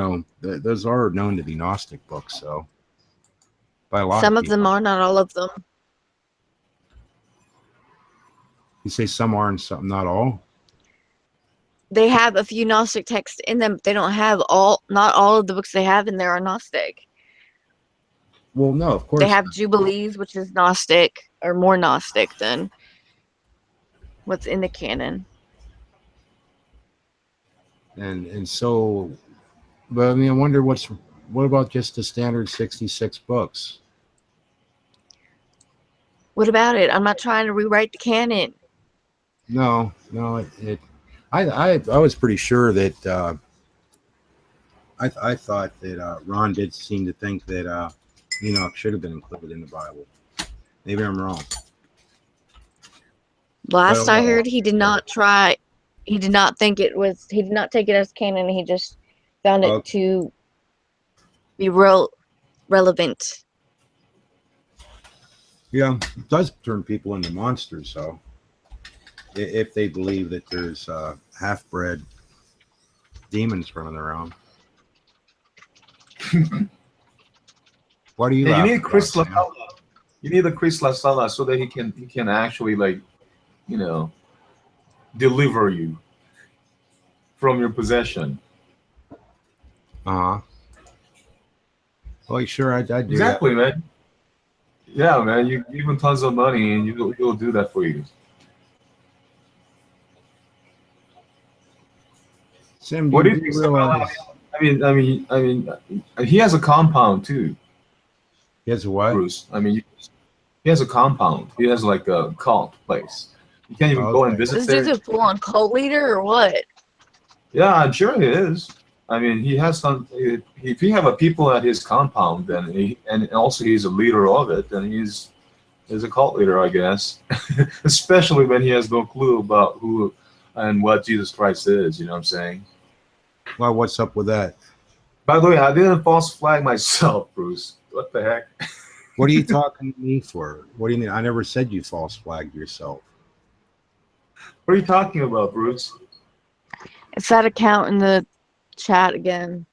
those are known to be Gnostic books, so by a lot. Some of them are, not all of them. You say some are and some not all? They have a few Gnostic texts in them, but they don't have not all of the books they have in there are Gnostic. Well, no, of course. They have Jubilees, which is Gnostic, or more Gnostic than what's in the canon. And so, but I mean, I wonder what about just the standard 66 books? What about it? I'm not trying to rewrite the canon. No, I was pretty sure that I thought that Ron did seem to think that Enoch should have been included in the Bible. Maybe I'm wrong. Last I heard, he did not try. He did not think it was. He did not take it as canon. He just found it to be relevant. Yeah, it does turn people into monsters, so if they believe that there's half-bred demons running around. What do you? Yeah, you need Chris LaSala. You need a Chris LaSala so that he can actually deliver you from your possession. Well, sure, I do. Exactly, man. Yeah, man. You give him tons of money, and he'll do that for you. Sam, what do you think? Realize? I mean, he has a compound too. He has a what? Bruce. I mean, he has a compound. He has like a cult place. You can't even go and visit. This dude's a full-on cult leader, or what? Yeah, I'm sure he is. I mean, he has some. If he have a people at his compound, then and also he's a leader of it, then he's a cult leader, I guess. Especially when he has no clue about who and what Jesus Christ is. You know what I'm saying? Well, what's up with that? By the way, I didn't false flag myself, Bruce. What the heck? What are you talking to me for? What do you mean? I never said you false flagged yourself. What are you talking about, Bruce? It's that account in the chat again.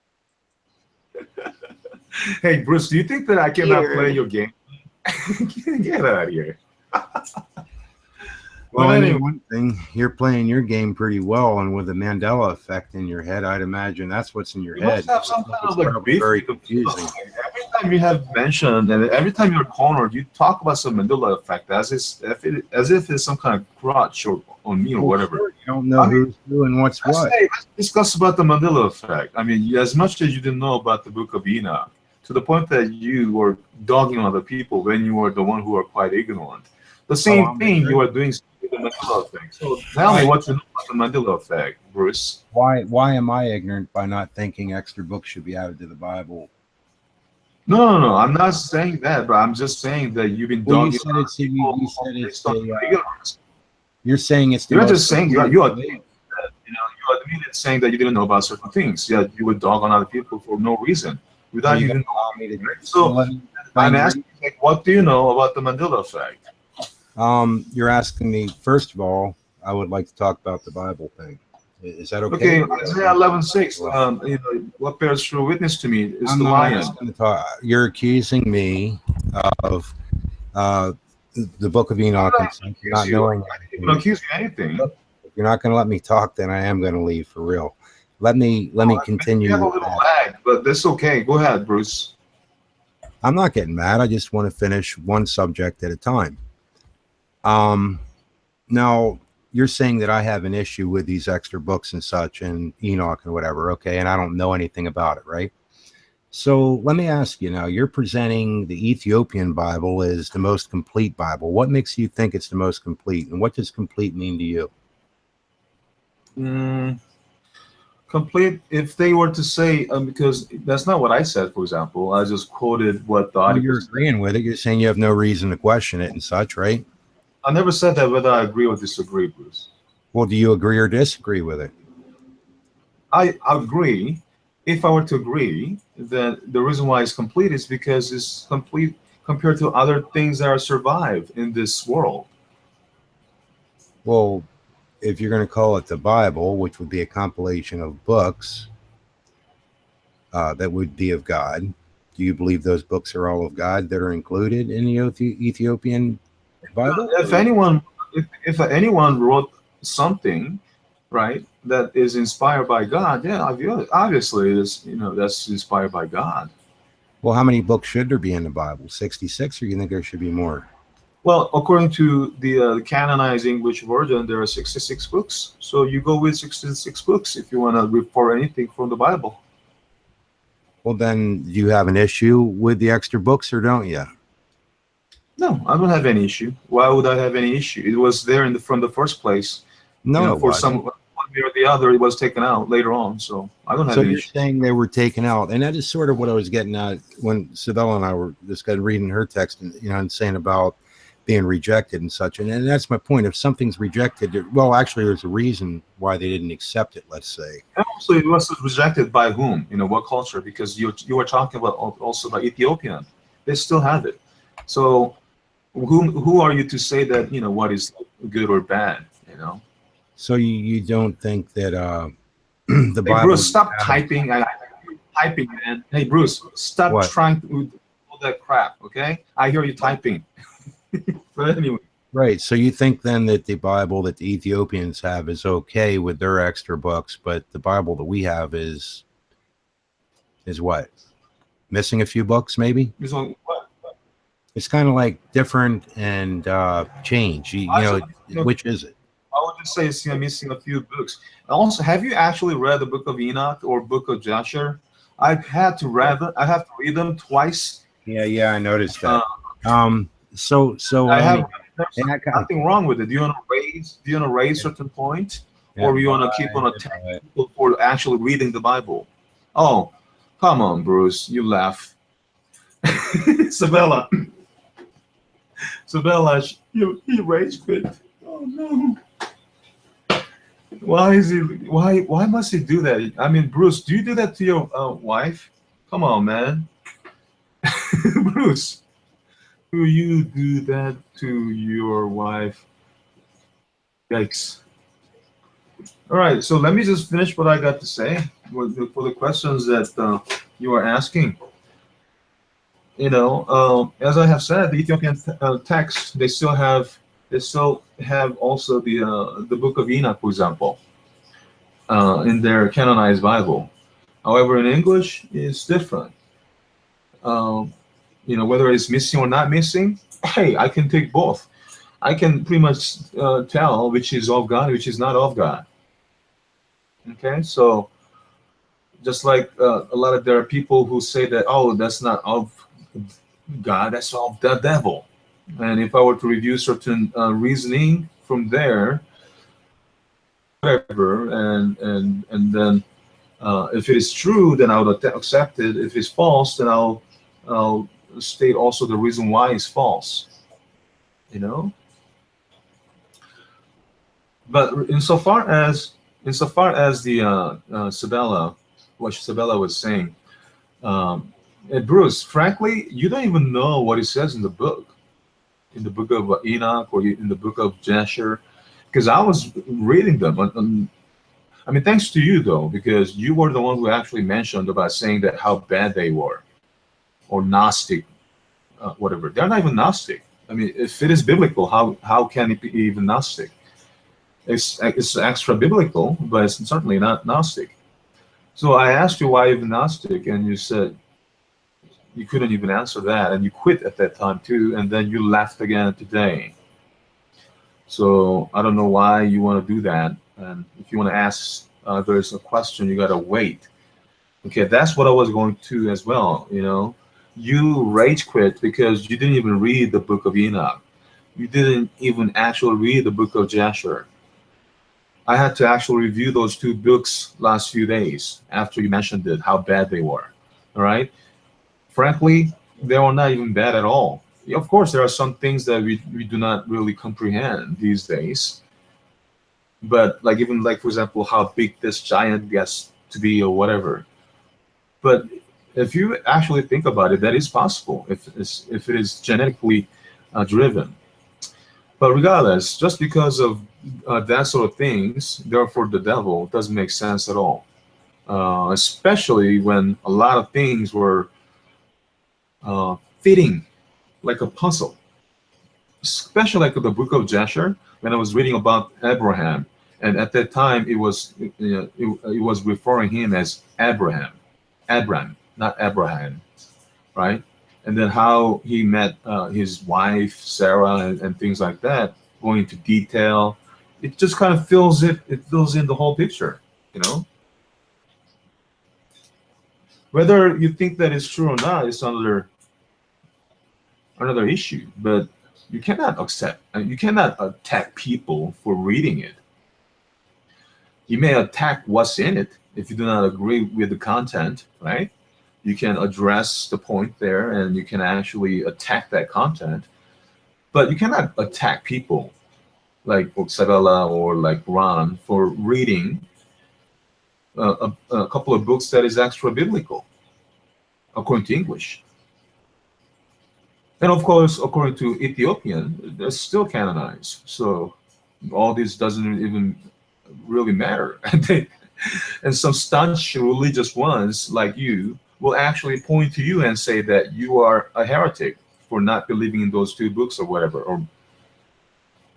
Hey, Bruce, do you think that I cannot play your game? Get out of here. Well, I mean, one thing, you're playing your game pretty well, and with the Mandela effect in your head, I'd imagine that's what's in your head. Must have some kind of like beef. Very confusing. Every time you have mentioned, and every time you're cornered, you talk about some Mandela effect as if it's some kind of crutch on me or whatever. Sure, you don't know who's doing what's what. Let's discuss about the Mandela effect. I mean, as much as you didn't know about the Book of Enoch, to the point that you were dogging other people when you were the one who are quite ignorant. The same thing you are doing. The Mandela effect. So tell me what you know about the Mandela effect, Bruce. Why am I ignorant by not thinking extra books should be added to the Bible? No. I'm not saying that, but I'm just saying that you've been Well, you dogging said on it's people you said it's based on the ignorance. you're saying it's the You're most just saying complete you way. admit that you admitted saying that you didn't know about certain things. Yeah, you would dog on other people for no reason So without you even gotta allow knowing. me to Right? you So let me I'm explain the asking, like, what do you know about the Mandela effect? You're asking me, first of all, I would like to talk about the Bible thing. Is that okay? Okay, Isaiah 11:6. What bears true witness to me is I'm the not lion. asking to talk. You're accusing me of uh, the Book of Enoch and such, not Accuse you. knowing I didn't even anything. accuse you of anything. Look, if you're not going to let me talk, then I am going to leave for real. Let me You have a continue. little lag, but that's okay. Go ahead, Bruce. I'm not getting mad. I just want to finish one subject at a time. Um, Now, you're saying that I have an issue with these extra books and such and Enoch and whatever, okay, and I don't know anything about it, right? So let me ask you now, you're presenting the Ethiopian Bible as the most complete Bible. What makes you think it's the most complete, and what does complete mean to you? Mm, complete. If they were to say, because that's not what I said. For example, I just quoted what the Well, article you're said. agreeing with it. You're saying you have no reason to question it and such, right? I never said that whether I agree or disagree, Bruce. Well, do you agree or disagree with it? I agree. If I were to agree, then the reason why it's complete is because it's complete compared to other things that are survive in this world. Well, if you're going to call it the Bible, which would be a compilation of books that would be of God, do you believe those books are all of God that are included in the Ethiopian Bible? If anyone, if anyone wrote something, right, that is inspired by God, yeah, obviously, it's, that's inspired by God. Well, how many books should there be in the Bible? 66, or you think there should be more? Well, according to the canonized English version, there are 66 books. So you go with 66 books if you want to report anything from the Bible. Well, then do you have an issue with the extra books, or don't you? No, I don't have any issue. Why would I have any issue? It was there from the first place. No, it For wasn't. some one way or the other, it was taken out later on. So I don't have So any you're issue. saying they were taken out, and that is sort of what I was getting at when Sabella and I were just reading her text, and and saying about being rejected and such. And that's my point. If something's rejected, well, actually, there's a reason why they didn't accept it. Let's say. And also, it was rejected by whom? What culture? Because you were talking about also about Ethiopian. They still have it. So who are you to say that what is good or bad? So you don't think that the Hey Bible Bruce, stop typing. Typing, man. Hey Bruce, stop what? trying to do all that crap. Okay, I hear you typing. But anyway. Right. So you think then that the Bible that the Ethiopians have is okay with their extra books, but the Bible that we have is what? Missing a few books, maybe? So what? It's kind of like different and change. Which is it? I would just say it's missing a few books. Also, have you actually read the Book of Enoch or Book of Joshua? I've had to read them. I have to read them twice. Yeah, I noticed that. So I have. mean, There's nothing wrong with it. Do you want to raise? Do you want to raise certain point, or you want to keep on attacking people for actually reading the Bible? Oh, come on, Bruce. You laugh. Sabella. Sabella, he rage quit. Oh no. Why is he? Why must he do that? I mean, Bruce, do you do that to your wife? Come on, man. Bruce, do you do that to your wife? Yikes. All right, so let me just finish what I got to say for the questions that you are asking. As I have said, the Ethiopian text they still have also the Book of Enoch, for example, in their canonized Bible. However, in English, it's different. Whether it's missing or not missing, hey, I can take both. I can pretty much tell which is of God, which is not of God. Okay, so just like there are people who say that, oh, that's not of God, that's of the devil. And if I were to review certain reasoning from there, whatever, and then if it is true, then I would accept it. If it's false, then I'll state also the reason why it's false. You know, but insofar as the Sabella, what Sabella was saying, and Bruce, frankly, you don't even know what it says in the book of Enoch or in the book of Jasher, because I was reading them. I mean, thanks to you though, because you were the one who actually mentioned about saying that how bad they were, or Gnostic, whatever. They're not even Gnostic. I mean, if it is biblical, how can it be even Gnostic? It's extra biblical, but it's certainly not Gnostic. So I asked you why even Gnostic, and you said you couldn't even answer that, and you quit at that time too, and then you left again today. So I don't know why you want to do that. And if you want to ask there's a question, you gotta wait. Okay, that's what I was going to as well. You know, you rage quit because you didn't even read the book of Enoch. You didn't even actually read the book of Jasher. I had to actually review those two books last few days after you mentioned it, how bad they were. All right. Frankly, they were not even bad at all. Of course, there are some things that we do not really comprehend these days. But like even like for example, how big this giant gets to be or whatever. But if you actually think about it, that is possible if it is genetically driven. But regardless, just because of that sort of things, therefore the devil doesn't make sense at all. Especially when a lot of things were fitting like a puzzle. Especially like the book of Jasher, when I was reading about Abraham, and at that time it was referring him as Abram, not Abraham, right? And then how he met his wife Sarah and things like that, going into detail. It just kind of fills it. It fills in the whole picture, you know. Whether you think that is true or not is another issue. But you cannot attack people for reading it. You may attack what's in it if you do not agree with the content, right? You can address the point there and you can actually attack that content, but you cannot attack people like Sabella or like Ron for reading a couple of books that is extra biblical according to English. And of course, according to Ethiopian, they're still canonized. So all this doesn't even really matter. And some staunch religious ones like you will actually point to you and say that you are a heretic for not believing in those two books or whatever, or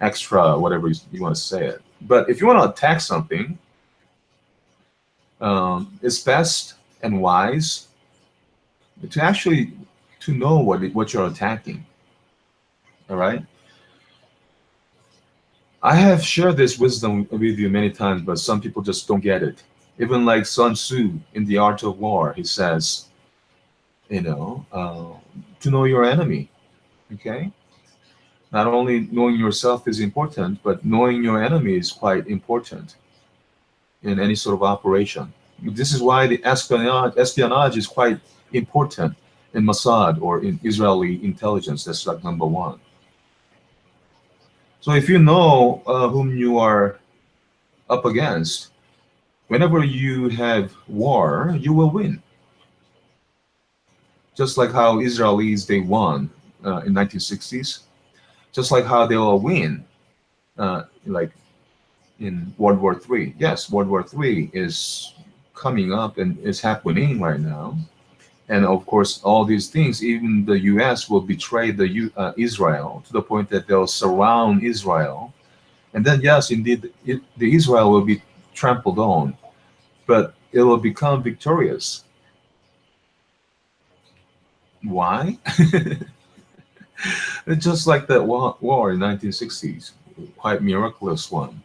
extra, whatever you want to say it. But if you want to attack something, it's best and wise to actually to know what you're attacking. All right. I have shared this wisdom with you many times, but some people just don't get it. Even like Sun Tzu in The Art of War, he says, to know your enemy. Okay. Not only knowing yourself is important, but knowing your enemy is quite important in any sort of operation. This is why the espionage is quite important in Mossad or in Israeli intelligence. That's like number one. So if you know whom you are up against, whenever you have war, you will win. Just like how Israelis, they won in 1960s. Just like how they will win like in World War III. Yes, World War III is coming up and is happening right now. And of course, all these things, even the U.S. will betray Israel to the point that they'll surround Israel. And then, yes, indeed, the Israel will be trampled on, but it will become victorious. Why? It's just like that war in 1960s, quite miraculous one.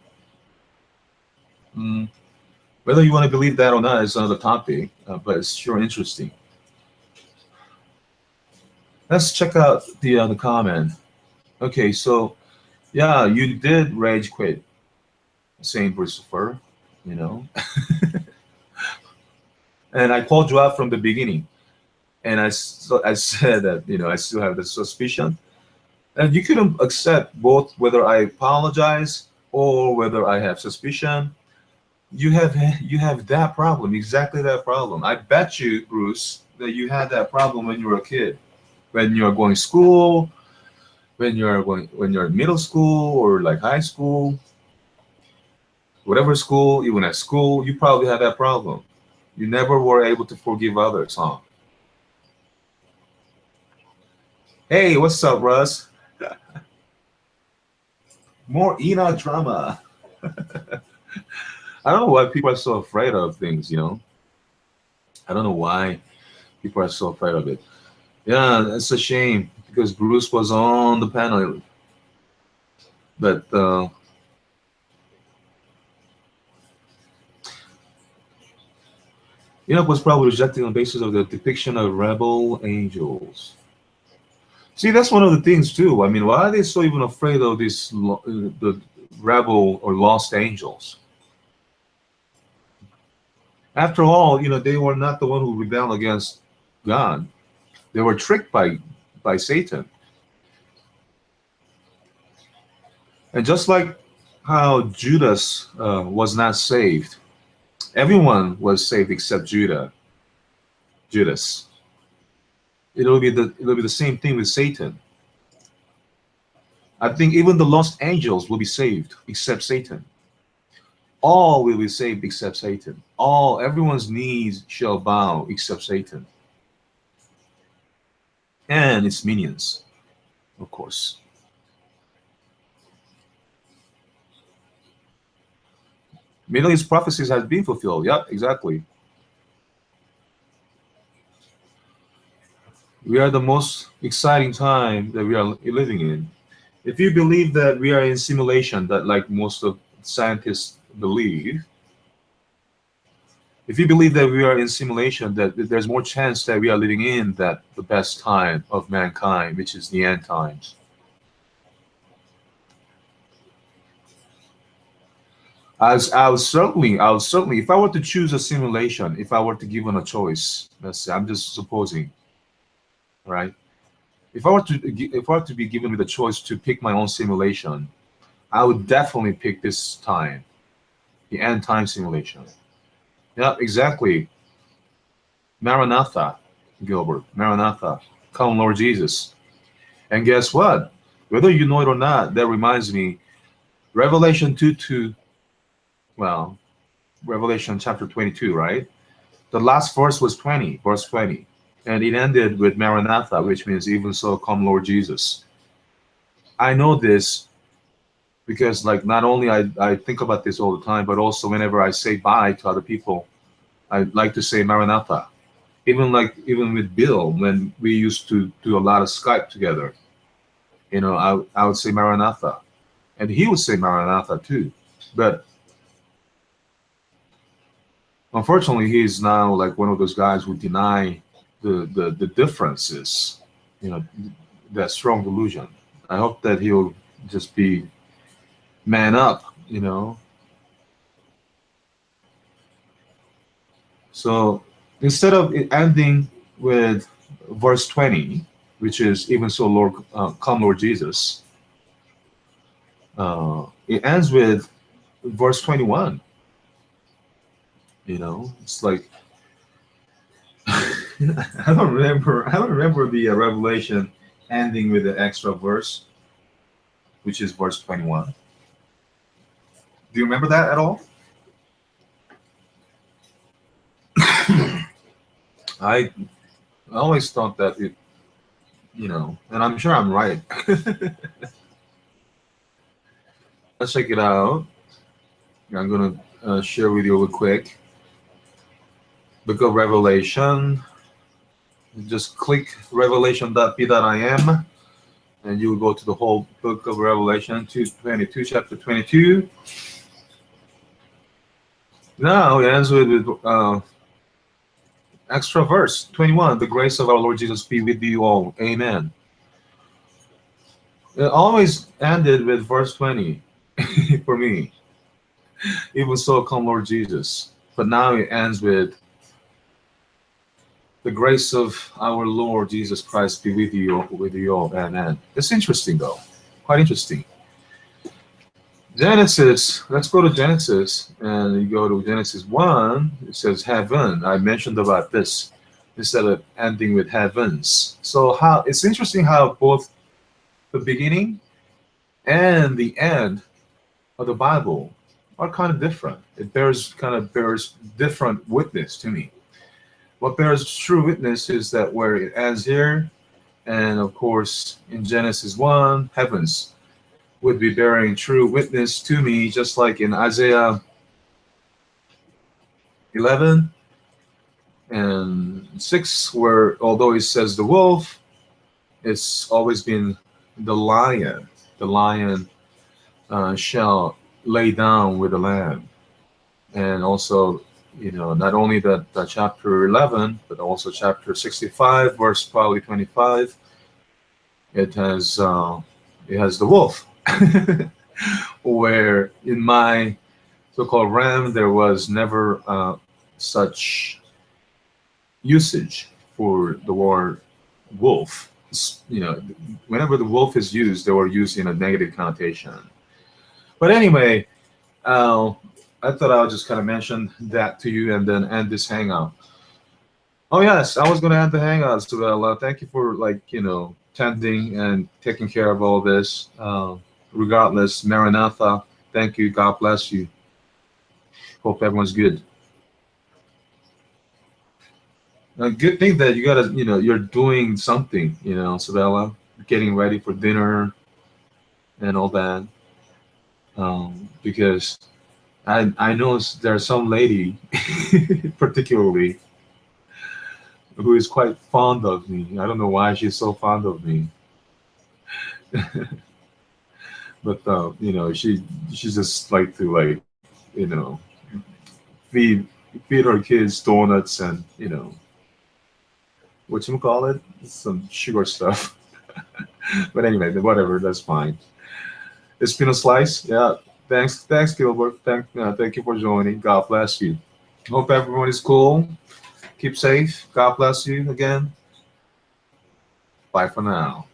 Whether you want to believe that or not is another topic, but it's sure interesting. Let's check out the comment. Okay, so yeah, you did rage quit, Saint Christopher, and I called you out from the beginning. And I said that, you know, I still have the suspicion. And you couldn't accept both whether I apologize or whether I have suspicion. You have that problem, exactly that problem. I bet you, Bruce, that you had that problem when you were a kid, when you're going to school, when you're in middle school or like high school, whatever school, even at school, you probably had that problem. You never were able to forgive others, huh? Hey, what's up, Russ? More Enoch drama. I don't know why people are so afraid of things, you know? I don't know why people are so afraid of it. Yeah, it's a shame because Bruce was on the panel. But Enoch was probably rejected on the basis of the depiction of rebel angels. See, that's one of the things too. I mean, why are they so even afraid of this the rebel or lost angels? After all, you know, they were not the one who rebelled against God. They were tricked by Satan. And just like how Judas was not saved, everyone was saved except Judas. It'll be the same thing with Satan. I think even the lost angels will be saved except Satan. All will be saved except Satan. Everyone's knees shall bow except Satan. And its minions, of course. Middle East prophecies has been fulfilled. Yep, exactly. We are the most exciting time that we are living in. If you believe that we are in simulation, that like most of scientists believe, if you believe that we are in simulation, that there's more chance that we are living in that the best time of mankind, which is the end times. I would certainly, if I were to choose a simulation, if I were to given a choice, let's say, I'm just supposing, right? If I were to be given with a choice to pick my own simulation, I would definitely pick this time, the end time simulation. Yeah, exactly. Maranatha, Gilbert. Maranatha. Come, Lord Jesus. And guess what? Whether you know it or not, that reminds me, Revelation 2:2. Well, Revelation chapter 22, right? The last verse was 20, verse 20. And it ended with Maranatha, which means even so, come, Lord Jesus. I know this because, like, not only I think about this all the time, but also whenever I say bye to other people, I like to say Maranatha. Even with Bill, when we used to do a lot of Skype together, you know, I would say Maranatha, and he would say Maranatha too. But unfortunately, he's now like one of those guys who deny the differences, you know, that strong delusion. I hope that he'll just be man up, you know. So instead of it ending with verse 20, which is even so, Lord, come, Lord Jesus, it ends with verse 21. You know, it's like I don't remember the Revelation ending with the extra verse, which is verse 21. Do you remember that at all? I always thought that it, you know, and I'm sure I'm right. Let's check it out. I'm gonna share with you real quick. Book of Revelation. Just click revelation.p.im and you will go to the whole book of Revelation 2:22, chapter 22. Now it ends with extra verse 21. The grace of our Lord Jesus be with you all. Amen. It always ended with verse 20 for me. Even so, come Lord Jesus. But now it ends with The grace of our Lord Jesus Christ be with you all. Amen. It's interesting though, quite interesting. Genesis. Let's go to Genesis, and you go to Genesis 1. It says heaven. I mentioned about this instead of ending with heavens. So how it's interesting how both the beginning and the end of the Bible are kind of different. It bears different witness to me. What bears true witness is that where it ends here, and of course in Genesis 1, heavens would be bearing true witness to me, just like in Isaiah 11 and 6, where although it says the wolf, it's always been the lion. The lion shall lay down with the lamb. And also, not only that chapter 11, but also chapter 65, verse probably 25, it has the wolf. Where in my so-called realm there was never such usage for the word wolf. Whenever the wolf is used, they were used in a negative connotation. But anyway, I thought I would just kind of mention that to you and then end this hangout. Oh yes, I was going to end the hangout, so thank you for tending and taking care of all this. Regardless, Maranatha, thank you. God bless you. Hope everyone's good. A good thing that you gotta, you're doing something, Sabella, getting ready for dinner and all that. Because I know there's some lady, particularly, who is quite fond of me. I don't know why she's so fond of me. But she just like to feed feed her kids donuts and whatchamacallit, some sugar stuff. But anyway, whatever, that's fine. It's been a slice. Yeah. Thanks, Gilbert. Thank you for joining. God bless you. Hope everyone is cool. Keep safe. God bless you again. Bye for now.